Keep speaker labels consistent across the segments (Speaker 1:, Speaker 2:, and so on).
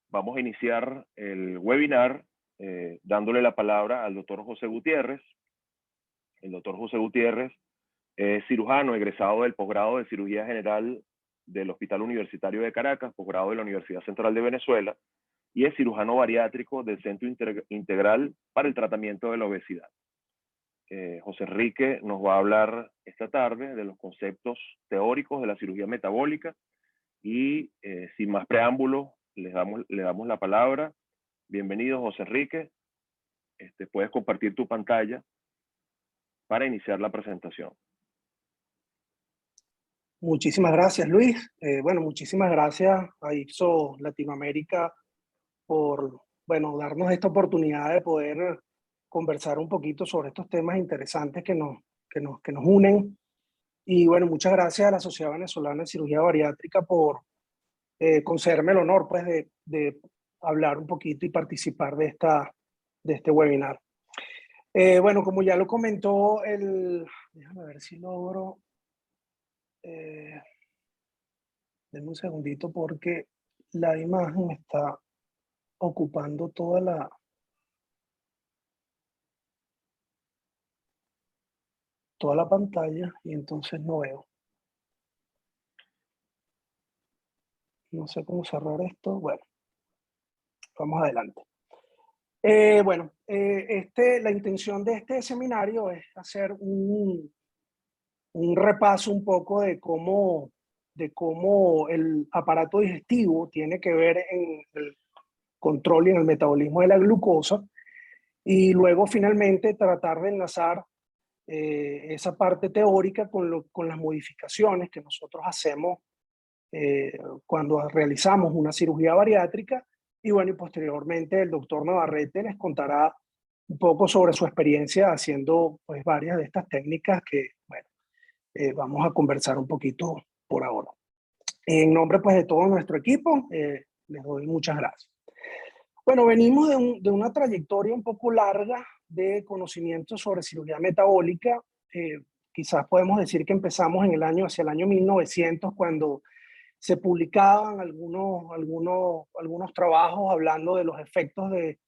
Speaker 1: Vamos a iniciar el webinar dándole la palabra al doctor José Gutiérrez. El doctor José Gutiérrez es cirujano egresado del posgrado de Cirugía General del Hospital Universitario de Caracas, posgrado de la Universidad Central de Venezuela, y es cirujano bariátrico del Centro Integral para el Tratamiento de la Obesidad. José Enrique nos va a hablar esta tarde de los conceptos teóricos de la cirugía metabólica y sin más preámbulos, le damos la palabra. Bienvenido, José Enrique. Puedes compartir tu pantalla para iniciar la presentación.
Speaker 2: Muchísimas gracias, Luis. Bueno, muchísimas gracias a IPSO Latinoamérica por, darnos esta oportunidad de poder conversar un poquito sobre estos temas interesantes que nos unen. Y bueno, muchas gracias a la Sociedad Venezolana de Cirugía Bariátrica por concederme el honor, pues, de hablar un poquito y participar de este webinar. Bueno, como ya lo comentó déjame ver si logro. Denme un segundito porque la imagen está ocupando toda la pantalla y entonces no veo. No sé cómo cerrar esto. Bueno, vamos adelante. La intención de este seminario es hacer un repaso un poco de cómo el aparato digestivo tiene que ver en el control y en el metabolismo de la glucosa, y luego finalmente tratar de enlazar esa parte teórica con las modificaciones que nosotros hacemos cuando realizamos una cirugía bariátrica. Y bueno, y posteriormente el doctor Navarrete les contará un poco sobre su experiencia haciendo pues varias de estas técnicas que, bueno, vamos a conversar un poquito por ahora. En nombre pues de todo nuestro equipo, les doy muchas gracias. Bueno, venimos de una trayectoria un poco larga de conocimiento sobre cirugía metabólica. Quizás podemos decir que empezamos hacia el año 1900, cuando se publicaban algunos trabajos hablando de los efectos de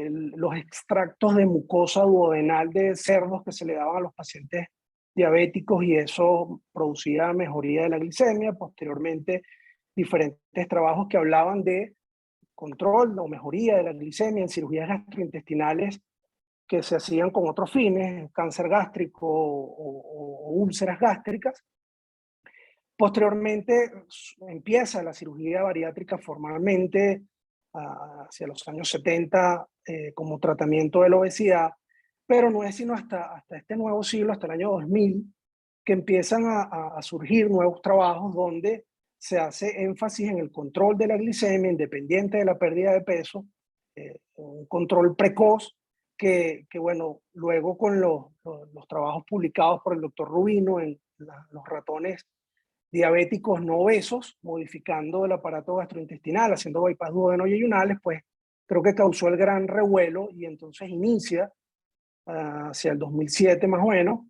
Speaker 2: los extractos de mucosa duodenal de cerdos que se le daban a los pacientes diabéticos, y eso producía mejoría de la glicemia. Posteriormente, diferentes trabajos que hablaban de control o mejoría de la glicemia en cirugías gastrointestinales que se hacían con otros fines, cáncer gástrico o úlceras gástricas. Posteriormente empieza la cirugía bariátrica formalmente hacia los años 70 como tratamiento de la obesidad, pero no es sino hasta este nuevo siglo, hasta el año 2000, que empiezan a surgir nuevos trabajos donde se hace énfasis en el control de la glicemia independiente de la pérdida de peso, un control precoz que bueno, luego con los trabajos publicados por el doctor Rubino en los ratones diabéticos no obesos, modificando el aparato gastrointestinal, haciendo bypass duodeno-yeyunales, pues creo que causó el gran revuelo, y entonces inicia hacia el 2007 más o menos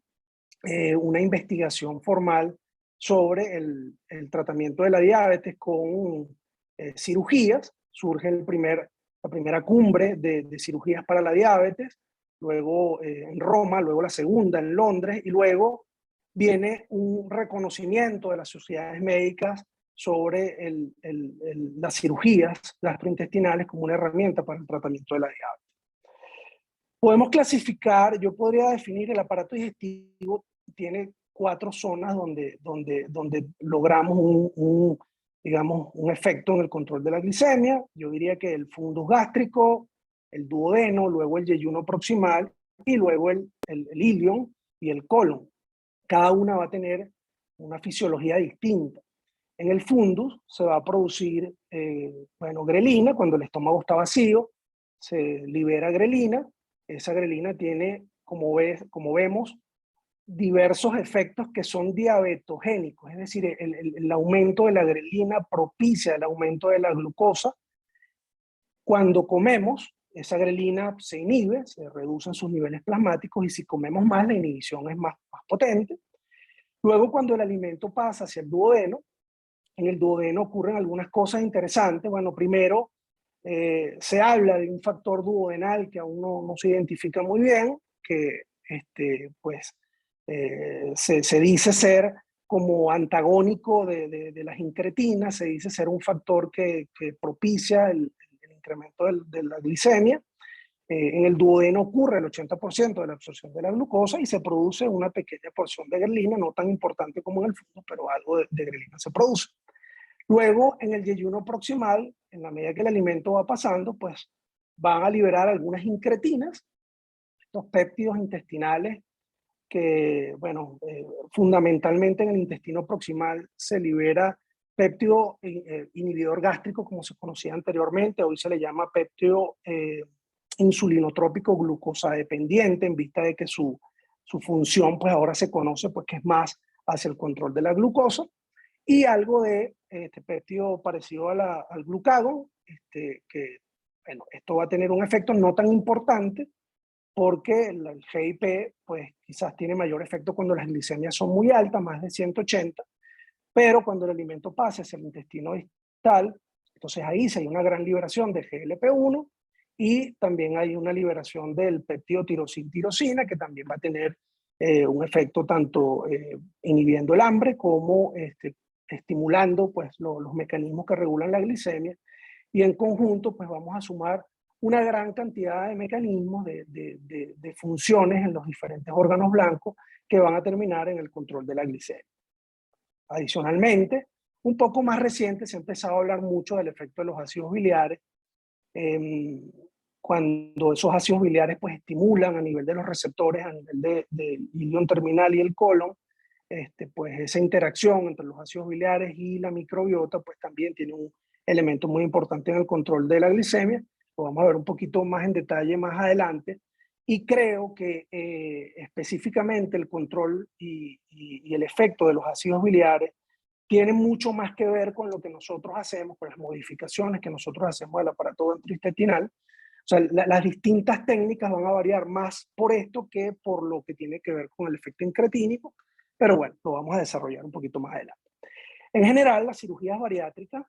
Speaker 2: una investigación formal sobre el tratamiento de la diabetes con cirugías. Surge la primera cumbre de cirugías para la diabetes, luego en Roma, luego la segunda en Londres, y luego viene un reconocimiento de las sociedades médicas sobre las cirugías gastrointestinales como una herramienta para el tratamiento de la diabetes. Podemos clasificar, yo podría definir el aparato digestivo, tiene 4 zonas donde logramos digamos, un efecto en el control de la glicemia. Yo diría que el fundus gástrico, el duodeno, luego el yeyuno proximal y luego el ilion y el colon. Cada una va a tener una fisiología distinta. En el fundus se va a producir grelina. Cuando el estómago está vacío, se libera grelina. Esa grelina tiene, como vemos, diversos efectos que son diabetogénicos, es decir, el aumento de la grelina propicia el aumento de la glucosa. Cuando comemos, esa grelina se inhibe, se reducen sus niveles plasmáticos, y si comemos más, la inhibición es más potente. Luego, cuando el alimento pasa hacia el duodeno, En el duodeno ocurren algunas cosas interesantes. Bueno, primero se habla de un factor duodenal que aún no se identifica muy bien, que pues, se dice ser como antagónico de las incretinas, se dice ser un factor que propicia el incremento de la glicemia. En el duodeno ocurre el 80% de la absorción de la glucosa y se produce una pequeña porción de grelina, no tan importante como en el fondo, pero algo de grelina se produce. Luego, en el yeyuno proximal, en la medida que el alimento va pasando, pues van a liberar algunas incretinas, estos péptidos intestinales que, bueno, fundamentalmente en el intestino proximal se libera péptido inhibidor gástrico, como se conocía anteriormente, hoy se le llama péptido insulinotrópico glucosa dependiente, en vista de que su función pues ahora se conoce pues que es más hacia el control de la glucosa, y algo de péptido parecido al glucagón, que bueno, esto va a tener un efecto no tan importante porque el GIP pues quizás tiene mayor efecto cuando las glicemias son muy altas, más de 180, pero cuando el alimento pasa hacia el intestino distal, entonces ahí sí hay una gran liberación de GLP-1 y también hay una liberación del péptido tirosina, que también va a tener un efecto tanto inhibiendo el hambre como estimulando pues, los mecanismos que regulan la glicemia, y en conjunto pues vamos a sumar una gran cantidad de mecanismos, de funciones en los diferentes órganos blancos que van a terminar en el control de la glicemia. Adicionalmente, un poco más reciente se ha empezado a hablar mucho del efecto de los ácidos biliares, cuando esos ácidos biliares pues estimulan a nivel de los receptores, a nivel del ilion terminal y el colon, pues esa interacción entre los ácidos biliares y la microbiota pues también tiene un elemento muy importante en el control de la glicemia. Lo vamos a ver un poquito más en detalle más adelante, y creo que específicamente el control y el efecto de los ácidos biliares tiene mucho más que ver con lo que nosotros hacemos, con las modificaciones que nosotros hacemos del aparato gastrointestinal. O sea, las distintas técnicas van a variar más por esto que por lo que tiene que ver con el efecto incretínico, pero bueno, lo vamos a desarrollar un poquito más adelante. En general, las cirugías bariátricas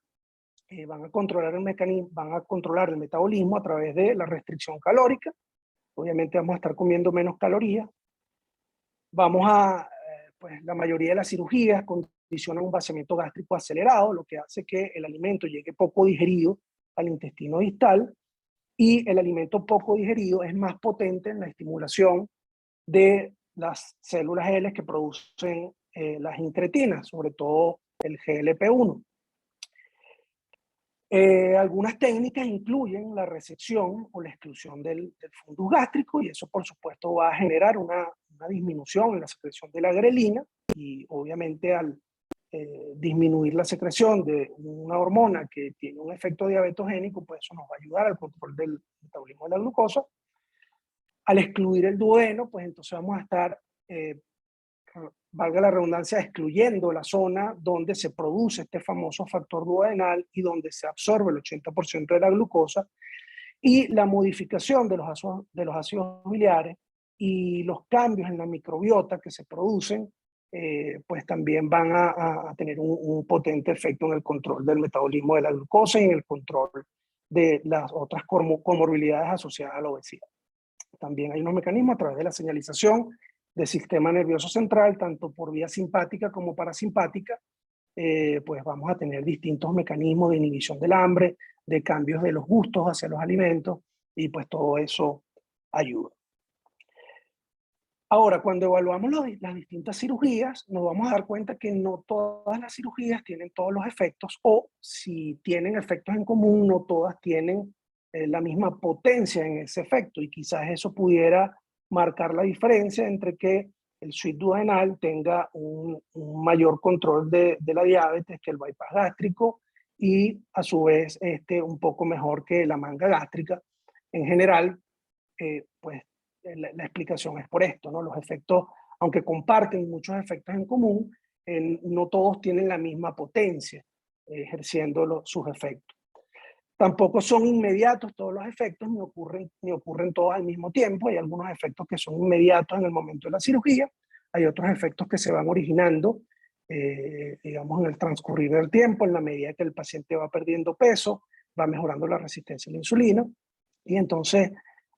Speaker 2: van a controlar el mecanismo, van a controlar el metabolismo a través de la restricción calórica. Obviamente vamos a estar comiendo menos calorías. Vamos a, pues la mayoría de las cirugías condicionan un vaciamiento gástrico acelerado, lo que hace que el alimento llegue poco digerido al intestino distal, y el alimento poco digerido es más potente en la estimulación de las células L que producen las incretinas, sobre todo el GLP-1. Algunas técnicas incluyen la resección o la exclusión del fundus gástrico, y eso por supuesto va a generar una disminución en la secreción de la grelina, y obviamente al disminuir la secreción de una hormona que tiene un efecto diabetogénico, pues eso nos va a ayudar al control del metabolismo de la glucosa. Al excluir el duodeno, pues entonces vamos a estar valga la redundancia, excluyendo la zona donde se produce este famoso factor duodenal y donde se absorbe el 80% de la glucosa, y la modificación de los ácidos biliares y los cambios en la microbiota que se producen, pues también van a tener un potente efecto en el control del metabolismo de la glucosa y en el control de las otras comorbilidades asociadas a la obesidad. También hay unos mecanismos a través de la señalización del sistema nervioso central, tanto por vía simpática como parasimpática, pues vamos a tener distintos mecanismos de inhibición del hambre, de cambios de los gustos hacia los alimentos, y pues todo eso ayuda. Ahora, cuando evaluamos las distintas cirugías, nos vamos a dar cuenta que no todas las cirugías tienen todos los efectos, o si tienen efectos en común, no todas tienen la misma potencia en ese efecto, y quizás eso pudiera marcar la diferencia entre que el suite duodenal tenga un mayor control de la diabetes que el bypass gástrico, y a su vez un poco mejor que la manga gástrica. En general, pues la explicación es por esto, ¿no? Los efectos, aunque comparten muchos efectos en común, no todos tienen la misma potencia ejerciendo sus efectos. Tampoco son inmediatos todos los efectos, ni ocurren todos al mismo tiempo. Hay algunos efectos que son inmediatos en el momento de la cirugía, hay otros efectos que se van originando digamos, en el transcurrir del tiempo, en la medida que el paciente va perdiendo peso, va mejorando la resistencia a la insulina. Y entonces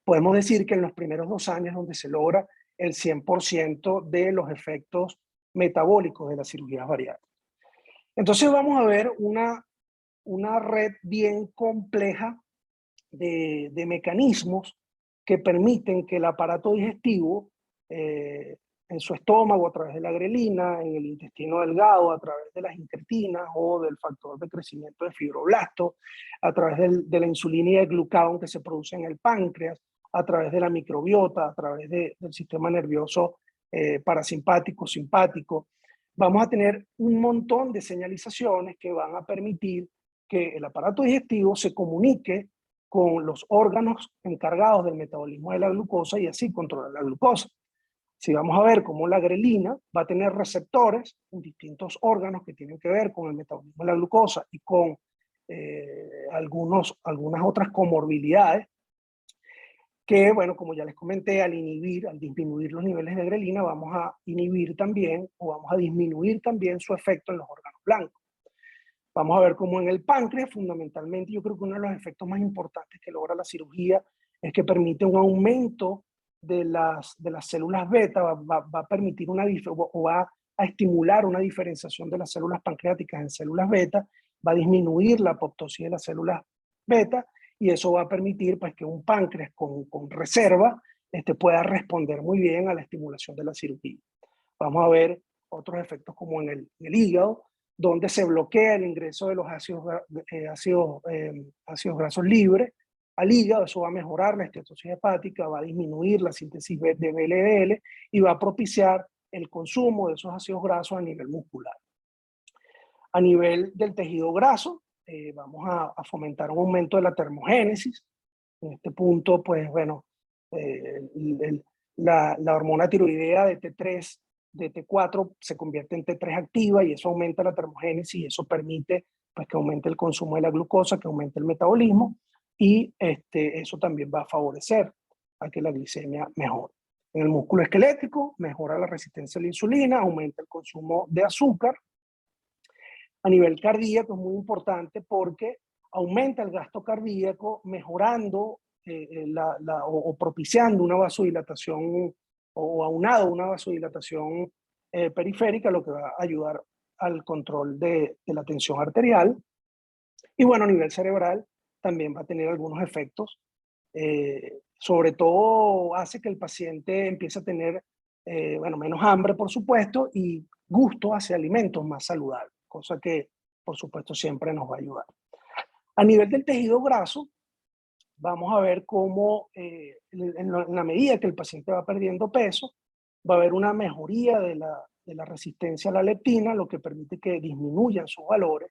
Speaker 2: podemos decir que en los primeros 2 años donde se logra el 100% de los efectos metabólicos de las cirugías bariátricas. Entonces vamos a ver una red bien compleja de mecanismos que permiten que el aparato digestivo, en su estómago a través de la grelina, en el intestino delgado a través de las incretinas o del factor de crecimiento de fibroblastos, a través de la insulina y el glucagón que se produce en el páncreas, a través de la microbiota, a través del sistema nervioso parasimpático, simpático. Vamos a tener un montón de señalizaciones que van a permitir que el aparato digestivo se comunique con los órganos encargados del metabolismo de la glucosa y así controlar la glucosa. Si vamos a ver cómo la grelina va a tener receptores en distintos órganos que tienen que ver con el metabolismo de la glucosa y con algunas otras comorbilidades, que, bueno, como ya les comenté, al disminuir los niveles de grelina, vamos a inhibir también, o vamos a disminuir también su efecto en los órganos blancos. Vamos a ver cómo en el páncreas, fundamentalmente, yo creo que uno de los efectos más importantes que logra la cirugía es que permite un aumento de las células beta, va a permitir o va a estimular una diferenciación de las células pancreáticas en células beta, va a disminuir la apoptosis de las células beta, y eso va a permitir pues, que un páncreas con reserva pueda responder muy bien a la estimulación de la cirugía. Vamos a ver otros efectos como en el hígado, donde se bloquea el ingreso de los ácidos grasos libres al hígado. Eso va a mejorar la esteatosis hepática, va a disminuir la síntesis de VLDL y va a propiciar el consumo de esos ácidos grasos a nivel muscular. A nivel del tejido graso, vamos a fomentar un aumento de la termogénesis. En este punto, pues bueno, la hormona tiroidea de T3, de T4 se convierte en T3 activa y eso aumenta la termogénesis y eso permite pues, que aumente el consumo de la glucosa, que aumente el metabolismo y eso también va a favorecer a que la glicemia mejore. En el músculo esquelético mejora la resistencia a la insulina, aumenta el consumo de azúcar. A nivel cardíaco es muy importante porque aumenta el gasto cardíaco mejorando o propiciando una vasodilatación o aunado a una vasodilatación periférica, lo que va a ayudar al control de la tensión arterial. Y bueno, a nivel cerebral también va a tener algunos efectos. Sobre todo hace que el paciente empiece a tener bueno, menos hambre, por supuesto, y gusto hacia alimentos más saludables, cosa que, por supuesto, siempre nos va a ayudar. A nivel del tejido graso, vamos a ver cómo en la medida que el paciente va perdiendo peso, va a haber una mejoría de la resistencia a la leptina, lo que permite que disminuyan sus valores,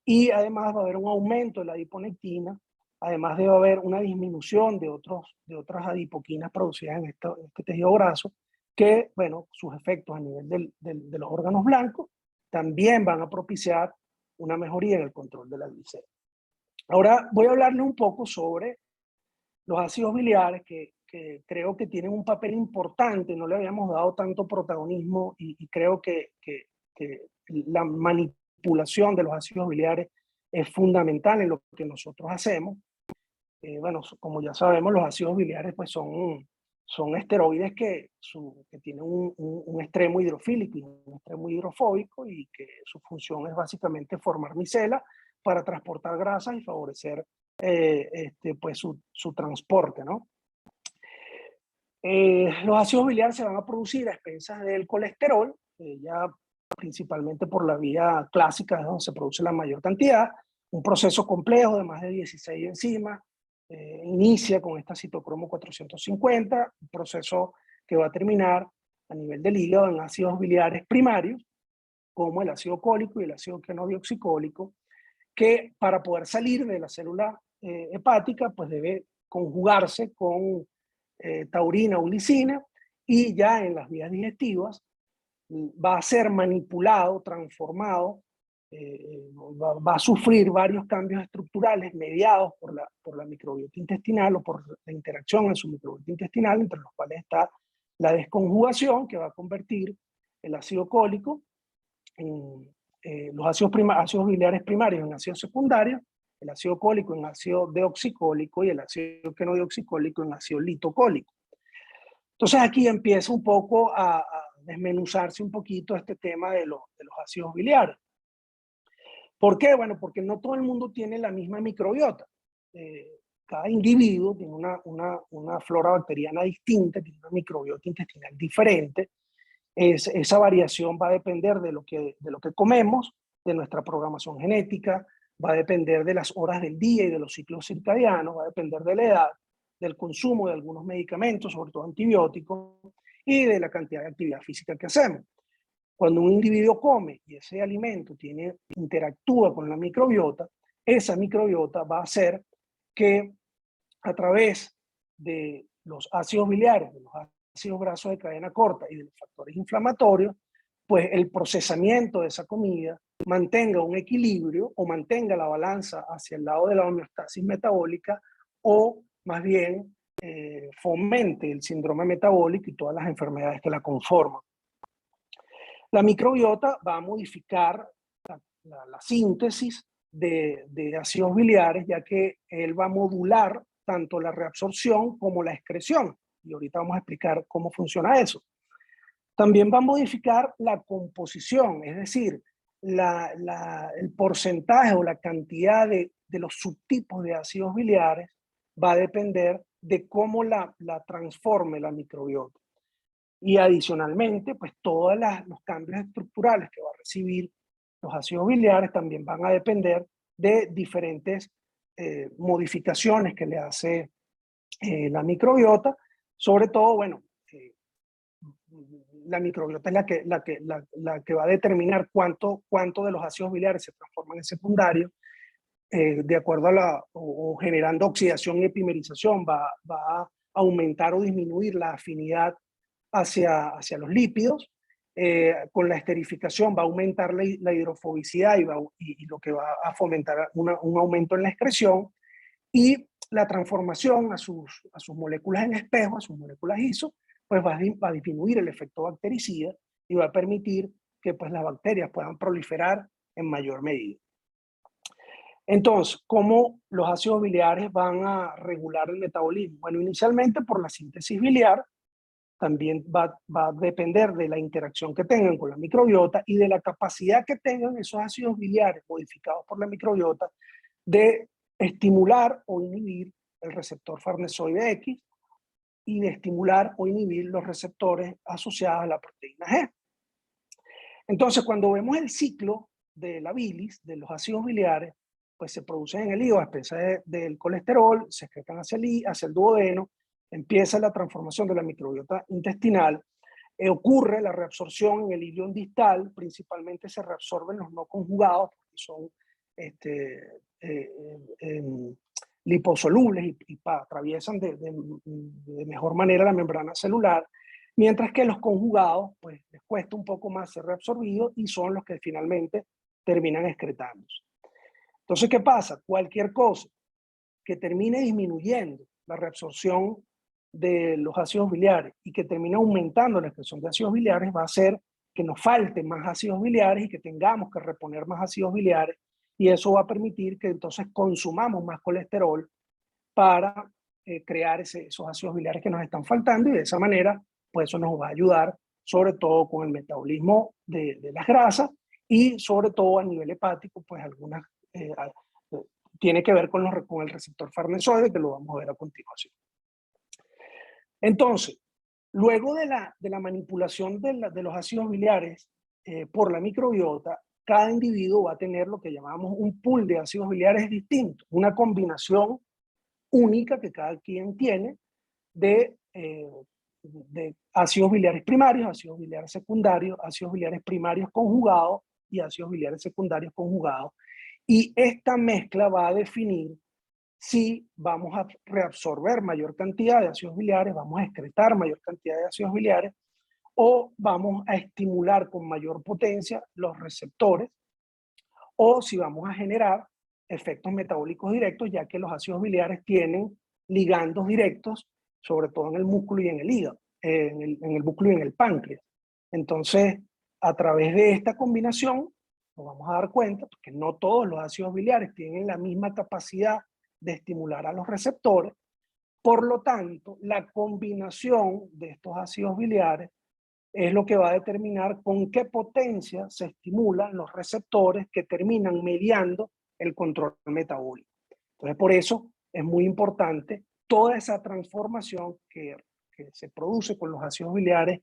Speaker 2: y además va a haber un aumento de la adiponectina, además de haber una disminución de otras adipoquinas producidas en este tejido graso, que, bueno, sus efectos a nivel de los órganos blancos también van a propiciar una mejoría en el control de la glicemia. Ahora voy a hablarles un poco sobre los ácidos biliares que creo que tienen un papel importante, no le habíamos dado tanto protagonismo y creo que la manipulación de los ácidos biliares es fundamental en lo que nosotros hacemos. Bueno, como ya sabemos, los ácidos biliares pues son esteroides que tienen un extremo hidrofílico y un extremo hidrofóbico y que su función es básicamente formar micelas para transportar grasas y favorecer pues su transporte, ¿no? Los ácidos biliares se van a producir a expensas del colesterol, ya principalmente por la vía clásica es donde se produce la mayor cantidad, un proceso complejo de más de 16 enzimas, inicia con esta citocromo 450, un proceso que va a terminar a nivel del hígado en ácidos biliares primarios, como el ácido cólico y el ácido quinodioxicólico, que para poder salir de la célula hepática, pues debe conjugarse con taurina o glicina, y ya en las vías digestivas va a ser manipulado, transformado, va a sufrir varios cambios estructurales mediados por la microbiota intestinal o por la interacción en su microbiota intestinal, entre los cuales está la desconjugación, que va a convertir el ácido cólico los ácidos biliares primarios en ácido secundario, el ácido cólico en ácido deoxicólico y el ácido quenodeoxicólico en ácido litocólico. Entonces aquí empieza un poco a desmenuzarse un poquito este tema de los ácidos biliares. ¿Por qué? Bueno, porque no todo el mundo tiene la misma microbiota. Cada individuo tiene una flora bacteriana distinta, tiene una microbiota intestinal diferente. Esa variación va a depender de lo que comemos, de nuestra programación genética, va a depender de las horas del día y de los ciclos circadianos, va a depender de la edad, del consumo de algunos medicamentos, sobre todo antibióticos, y de la cantidad de actividad física que hacemos. Cuando un individuo come y ese alimento interactúa con la microbiota, esa microbiota va a hacer que a través de los ácidos biliares, de los ácidos grasos de cadena corta y de los factores inflamatorios, pues el procesamiento de esa comida mantenga un equilibrio o mantenga la balanza hacia el lado de la homeostasis metabólica, o más bien fomente el síndrome metabólico y todas las enfermedades que la conforman. La microbiota va a modificar la síntesis de ácidos biliares, ya que él va a modular tanto la reabsorción como la excreción. Y ahorita vamos a explicar cómo funciona eso. También va a modificar la composición, es decir, el porcentaje o la cantidad de los subtipos de ácidos biliares va a depender de cómo la transforme la microbiota. Y adicionalmente, pues todos los cambios estructurales que va a recibir los ácidos biliares también van a depender de diferentes modificaciones que le hace la microbiota. Sobre todo, bueno, la microbiota es la que va a determinar cuánto de los ácidos biliares se transforman en secundarios, de acuerdo a o generando oxidación y epimerización, va a aumentar o disminuir la afinidad hacia los lípidos. Con la esterificación va a aumentar la hidrofobicidad y lo que va a fomentar un aumento en la excreción, y la transformación a sus moléculas en espejo, a sus moléculas ISO, pues va a disminuir el efecto bactericida y va a permitir que pues las bacterias puedan proliferar en mayor medida. Entonces, ¿cómo los ácidos biliares van a regular el metabolismo? Bueno, inicialmente por la síntesis biliar. También va a depender de la interacción que tengan con la microbiota y de la capacidad que tengan esos ácidos biliares modificados por la microbiota de estimular o inhibir el receptor farnesoide X y de estimular o inhibir los receptores asociados a la proteína G. Entonces, cuando vemos el ciclo de la bilis, de los ácidos biliares, pues se producen en el hígado a expensas del colesterol, se excretan hacia el duodeno, empieza la transformación de la microbiota intestinal, ocurre la reabsorción en el ilion distal, principalmente se reabsorben los no conjugados, porque son liposolubles y atraviesan de mejor manera la membrana celular, mientras que los conjugados pues les cuesta un poco más ser reabsorbidos y son los que finalmente terminan excretándose. Entonces, ¿qué pasa? Cualquier cosa que termine disminuyendo la reabsorción de los ácidos biliares y que termine aumentando la excreción de ácidos biliares va a hacer que nos falten más ácidos biliares y que tengamos que reponer más ácidos biliares, y eso va a permitir que entonces consumamos más colesterol para crear esos ácidos biliares que nos están faltando, y de esa manera pues eso nos va a ayudar sobre todo con el metabolismo de las grasas, y sobre todo a nivel hepático pues algunas tiene que ver con el receptor farnesoide, que lo vamos a ver a continuación. Entonces, luego de la manipulación de los ácidos biliares por la microbiota, cada individuo va a tener lo que llamamos un pool de ácidos biliares distintos, una combinación única que cada quien tiene de ácidos biliares primarios, ácidos biliares secundarios, ácidos biliares primarios conjugados y ácidos biliares secundarios conjugados. Y esta mezcla va a definir si vamos a reabsorber mayor cantidad de ácidos biliares, vamos a excretar mayor cantidad de ácidos biliares, o vamos a estimular con mayor potencia los receptores, o si vamos a generar efectos metabólicos directos, ya que los ácidos biliares tienen ligandos directos, sobre todo en el músculo y en el hígado, en el músculo y en el páncreas. Entonces, a través de esta combinación, nos vamos a dar cuenta, porque no todos los ácidos biliares tienen la misma capacidad de estimular a los receptores. Por lo tanto, la combinación de estos ácidos biliares es lo que va a determinar con qué potencia se estimulan los receptores que terminan mediando el control metabólico. Entonces, por eso es muy importante toda esa transformación que se produce con los ácidos biliares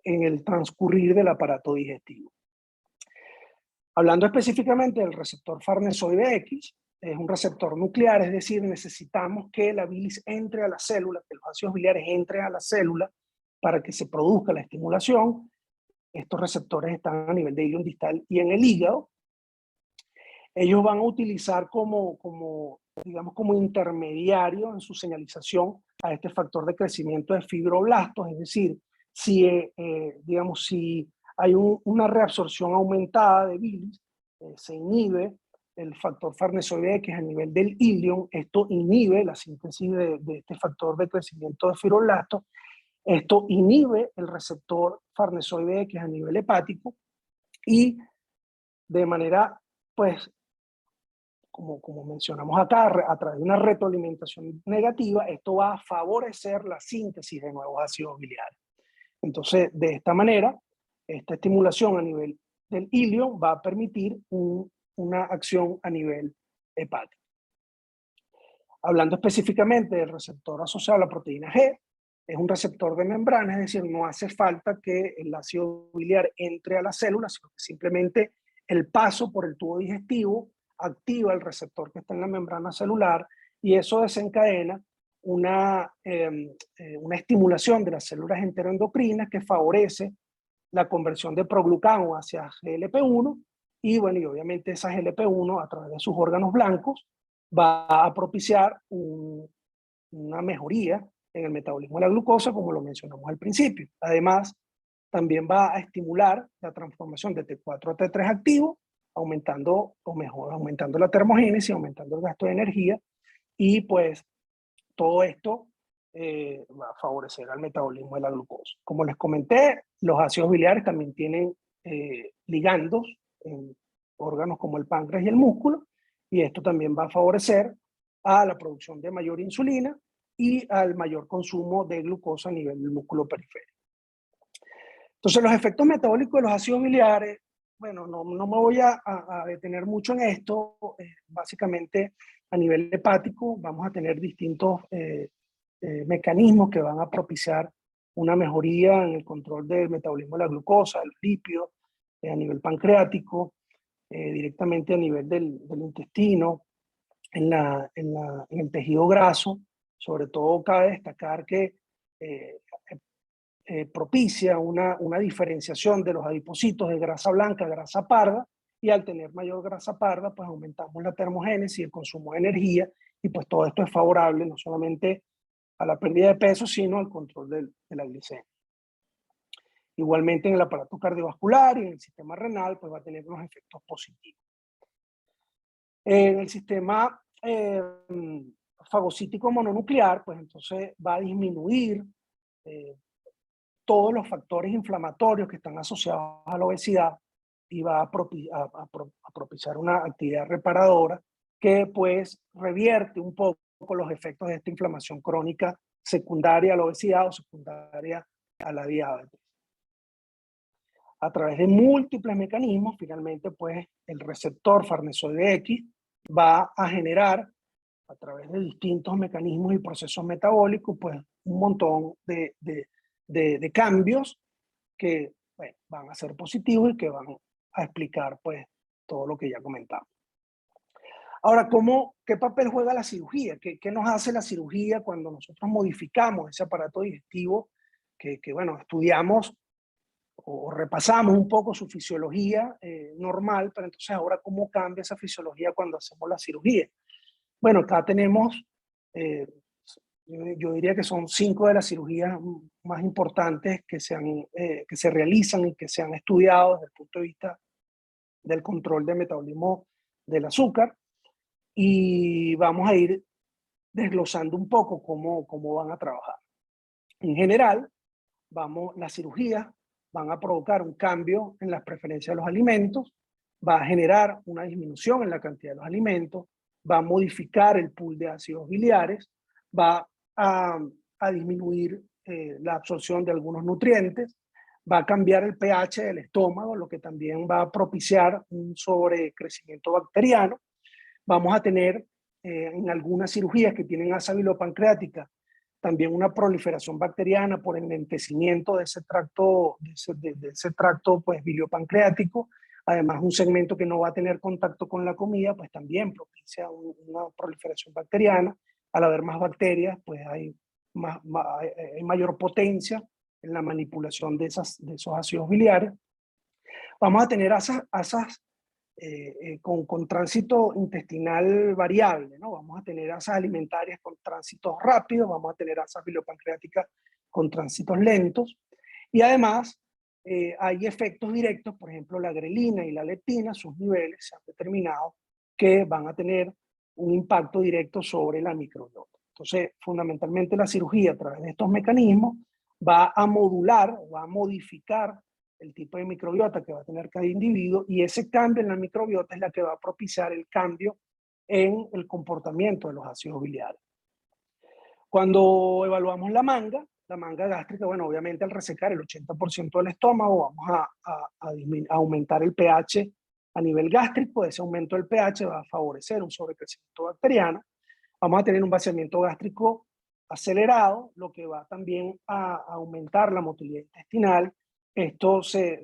Speaker 2: en el transcurrir del aparato digestivo. Hablando específicamente del receptor farnesoide X, es un receptor nuclear, es decir, necesitamos que la bilis entre a la célula, que los ácidos biliares entren a la célula para que se produzca la estimulación. Estos receptores están a nivel de ilion distal y en el hígado. Ellos van a utilizar digamos, como intermediario en su señalización a este factor de crecimiento de fibroblastos, es decir, digamos, si hay una reabsorción aumentada de bilis, se inhibe el factor farnesoide X a nivel del ilion, esto inhibe la síntesis de este factor de crecimiento de fibroblastos, esto inhibe el receptor farnesoide X a nivel hepático y de manera, pues, como mencionamos acá, a través de una retroalimentación negativa, esto va a favorecer la síntesis de nuevos ácidos biliares. Entonces, de esta manera, esta estimulación a nivel del ilion va a permitir una acción a nivel hepático. Hablando específicamente del receptor asociado a la proteína G, es un receptor de membrana, es decir, no hace falta que el ácido biliar entre a la célula, sino que simplemente el paso por el tubo digestivo activa el receptor que está en la membrana celular y eso desencadena una estimulación de las células enteroendocrinas que favorece la conversión de proglucano hacia GLP-1 y bueno, y obviamente esa GLP-1 a través de sus órganos blancos va a propiciar una mejoría en el metabolismo de la glucosa, como lo mencionamos al principio. Además, también va a estimular la transformación de T4 a T3 activo, aumentando la termogénesis, aumentando el gasto de energía, y pues todo esto va a favorecer al metabolismo de la glucosa. Como les comenté, los ácidos biliares también tienen ligandos en órganos como el páncreas y el músculo, y esto también va a favorecer a la producción de mayor insulina y al mayor consumo de glucosa a nivel del músculo periférico. Entonces, los efectos metabólicos de los ácidos biliares, bueno, no me voy a detener mucho en esto. Básicamente, a nivel hepático, vamos a tener distintos mecanismos que van a propiciar una mejoría en el control del metabolismo de la glucosa, del lípido, a nivel pancreático, directamente a nivel del intestino, en el tejido graso. Sobre todo cabe destacar que propicia una diferenciación de los adipocitos de grasa blanca a grasa parda, y al tener mayor grasa parda, pues aumentamos la termogénesis y el consumo de energía, y pues todo esto es favorable no solamente a la pérdida de peso, sino al control de la glicemia. Igualmente en el aparato cardiovascular y en el sistema renal, pues va a tener unos efectos positivos. En el sistema fagocítico mononuclear, pues entonces va a disminuir todos los factores inflamatorios que están asociados a la obesidad y va a propiciar una actividad reparadora que pues revierte un poco los efectos de esta inflamación crónica secundaria a la obesidad o secundaria a la diabetes. A través de múltiples mecanismos, finalmente pues el receptor farnesoide X va a generar a través de distintos mecanismos y procesos metabólicos pues un montón de cambios que bueno, van a ser positivos y que van a explicar pues todo lo que ya comentamos. Ahora, ¿qué papel juega la cirugía? ¿Qué nos hace la cirugía cuando nosotros modificamos ese aparato digestivo que bueno, estudiamos o repasamos un poco su fisiología normal, pero entonces ahora cómo cambia esa fisiología cuando hacemos la cirugía? Bueno, acá tenemos, yo diría que son 5 de las cirugías más importantes que se realizan y que se han estudiado desde el punto de vista del control del metabolismo del azúcar, y vamos a ir desglosando un poco cómo van a trabajar. En general, las cirugías van a provocar un cambio en las preferencias de los alimentos, va a generar una disminución en la cantidad de los alimentos, va a modificar el pool de ácidos biliares, va a disminuir la absorción de algunos nutrientes, va a cambiar el pH del estómago, lo que también va a propiciar un sobrecrecimiento bacteriano. Vamos a tener en algunas cirugías que tienen asa bilopancreática también una proliferación bacteriana por enlentecimiento de ese tracto, de ese tracto pues, biliopancreático. Además, un segmento que no va a tener contacto con la comida, pues también propicia una proliferación bacteriana. Al haber más bacterias, pues hay mayor potencia en la manipulación de esos ácidos biliares. Vamos a tener asas con tránsito intestinal variable, ¿no? Vamos a tener asas alimentarias con tránsitos rápidos, vamos a tener asas bilopancreáticas con tránsitos lentos, y además hay efectos directos, por ejemplo, la grelina y la leptina, sus niveles se han determinado que van a tener un impacto directo sobre la microbiota. Entonces, fundamentalmente la cirugía a través de estos mecanismos va a modular, va a modificar el tipo de microbiota que va a tener cada individuo, y ese cambio en la microbiota es la que va a propiciar el cambio en el comportamiento de los ácidos biliares. Cuando evaluamos la manga gástrica, bueno, obviamente al resecar el 80% del estómago, vamos a aumentar el pH a nivel gástrico. Ese aumento del pH va a favorecer un sobrecrecimiento bacteriano. Vamos a tener un vaciamiento gástrico acelerado, lo que va también a aumentar la motilidad intestinal. Esto se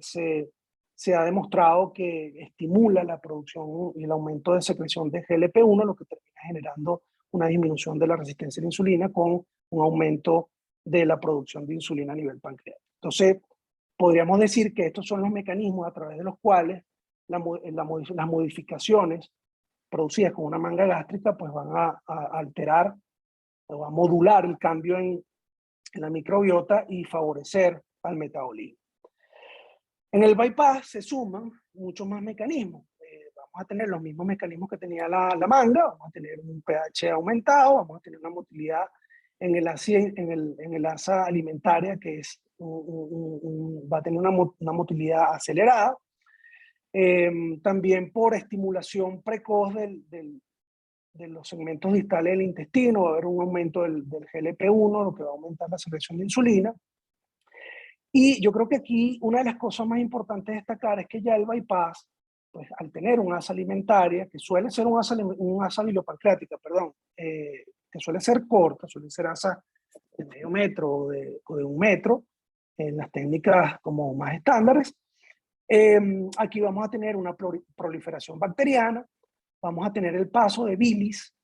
Speaker 2: ha demostrado que estimula la producción y el aumento de secreción de GLP-1, lo que termina generando una disminución de la resistencia a la insulina con un aumento de la producción de insulina a nivel pancreático. Entonces, podríamos decir que estos son los mecanismos a través de los cuales las modificaciones producidas con una manga gástrica pues van a alterar o a modular el cambio en la microbiota y favorecer al metabolismo. En el bypass se suman muchos más mecanismos. Vamos a tener los mismos mecanismos que tenía la manga, vamos a tener un pH aumentado, vamos a tener una motilidad en el asa alimentaria que es va a tener una motilidad acelerada. También por estimulación precoz de los segmentos distales del intestino, va a haber un aumento del GLP-1, lo que va a aumentar la secreción de insulina. Y yo creo que aquí una de las cosas más importantes de destacar es que ya el bypass, pues al tener un asa alimentaria, que suele ser un asa bilopancreática, perdón, que suele ser corta, suele ser asa de medio metro o de 1 metro, en las técnicas como más estándares, aquí vamos a tener una proliferación bacteriana, vamos a tener el paso de bilis,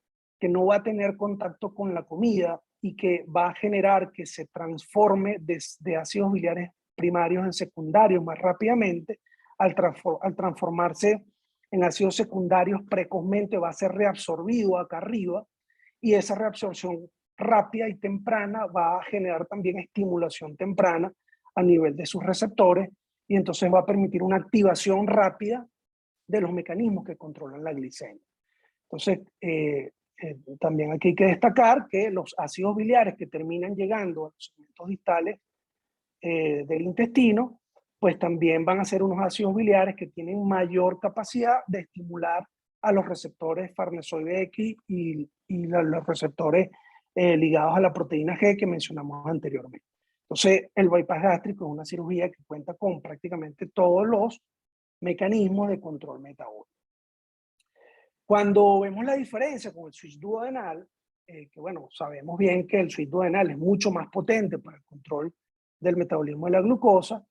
Speaker 2: que no va a tener contacto con la comida y que va a generar que se transforme de ácidos biliares primarios en secundarios más rápidamente. Al transformarse en ácidos secundarios precozmente va a ser reabsorbido acá arriba, y esa reabsorción rápida y temprana va a generar también estimulación temprana a nivel de sus receptores, y entonces va a permitir una activación rápida de los mecanismos que controlan la glicemia. Entonces, también aquí hay que destacar que los ácidos biliares que terminan llegando a los segmentos distales del intestino, pues también van a ser unos ácidos biliares que tienen mayor capacidad de estimular a los receptores farnesoide X y los receptores ligados a la proteína G que mencionamos anteriormente. Entonces, el bypass gástrico es una cirugía que cuenta con prácticamente todos los mecanismos de control metabólico. Cuando vemos la diferencia con el switch duodenal, que bueno, sabemos bien que el switch duodenal es mucho más potente para el control del metabolismo de la glucosa,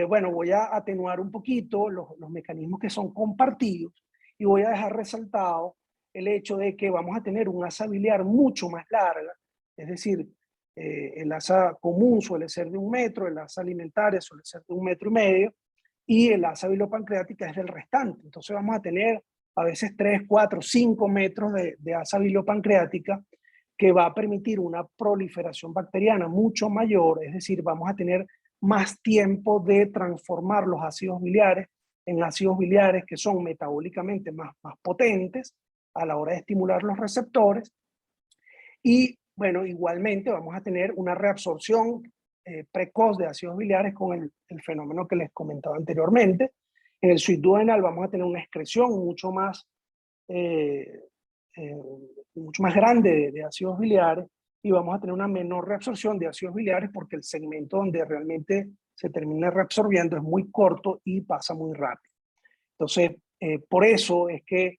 Speaker 2: bueno, voy a atenuar un poquito los mecanismos que son compartidos y voy a dejar resaltado el hecho de que vamos a tener un asa biliar mucho más larga, es decir, el asa común suele ser de 1 metro, el asa alimentaria suele ser de 1,5 metros, y el asa bilopancreática es del restante. Entonces vamos a tener a veces 3, 4, 5 metros de asa bilopancreática, que va a permitir una proliferación bacteriana mucho mayor, es decir, vamos a tener más tiempo de transformar los ácidos biliares en ácidos biliares que son metabólicamente más potentes a la hora de estimular los receptores. Y bueno, igualmente vamos a tener una reabsorción precoz de ácidos biliares con el fenómeno que les comentaba anteriormente. En el suite duodenal vamos a tener una excreción eh, mucho más grande de ácidos biliares, y vamos a tener una menor reabsorción de ácidos biliares porque el segmento donde realmente se termina reabsorbiendo es muy corto y pasa muy rápido. Entonces, por eso es que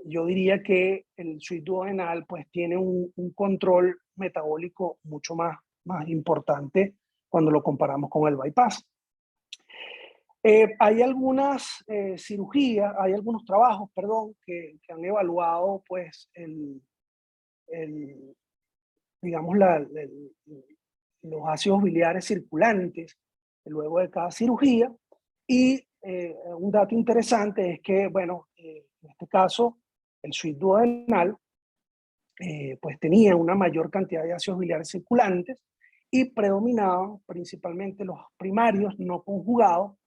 Speaker 2: yo diría que el suite duodenal pues tiene un control metabólico mucho más importante cuando lo comparamos con el bypass. Hay algunas cirugías, hay algunos trabajos, perdón, que han evaluado pues digamos los ácidos biliares circulantes luego de cada cirugía, y un dato interesante es que, bueno, en este caso, el suite duodenal pues tenía una mayor cantidad de ácidos biliares circulantes y predominaban principalmente los primarios no conjugados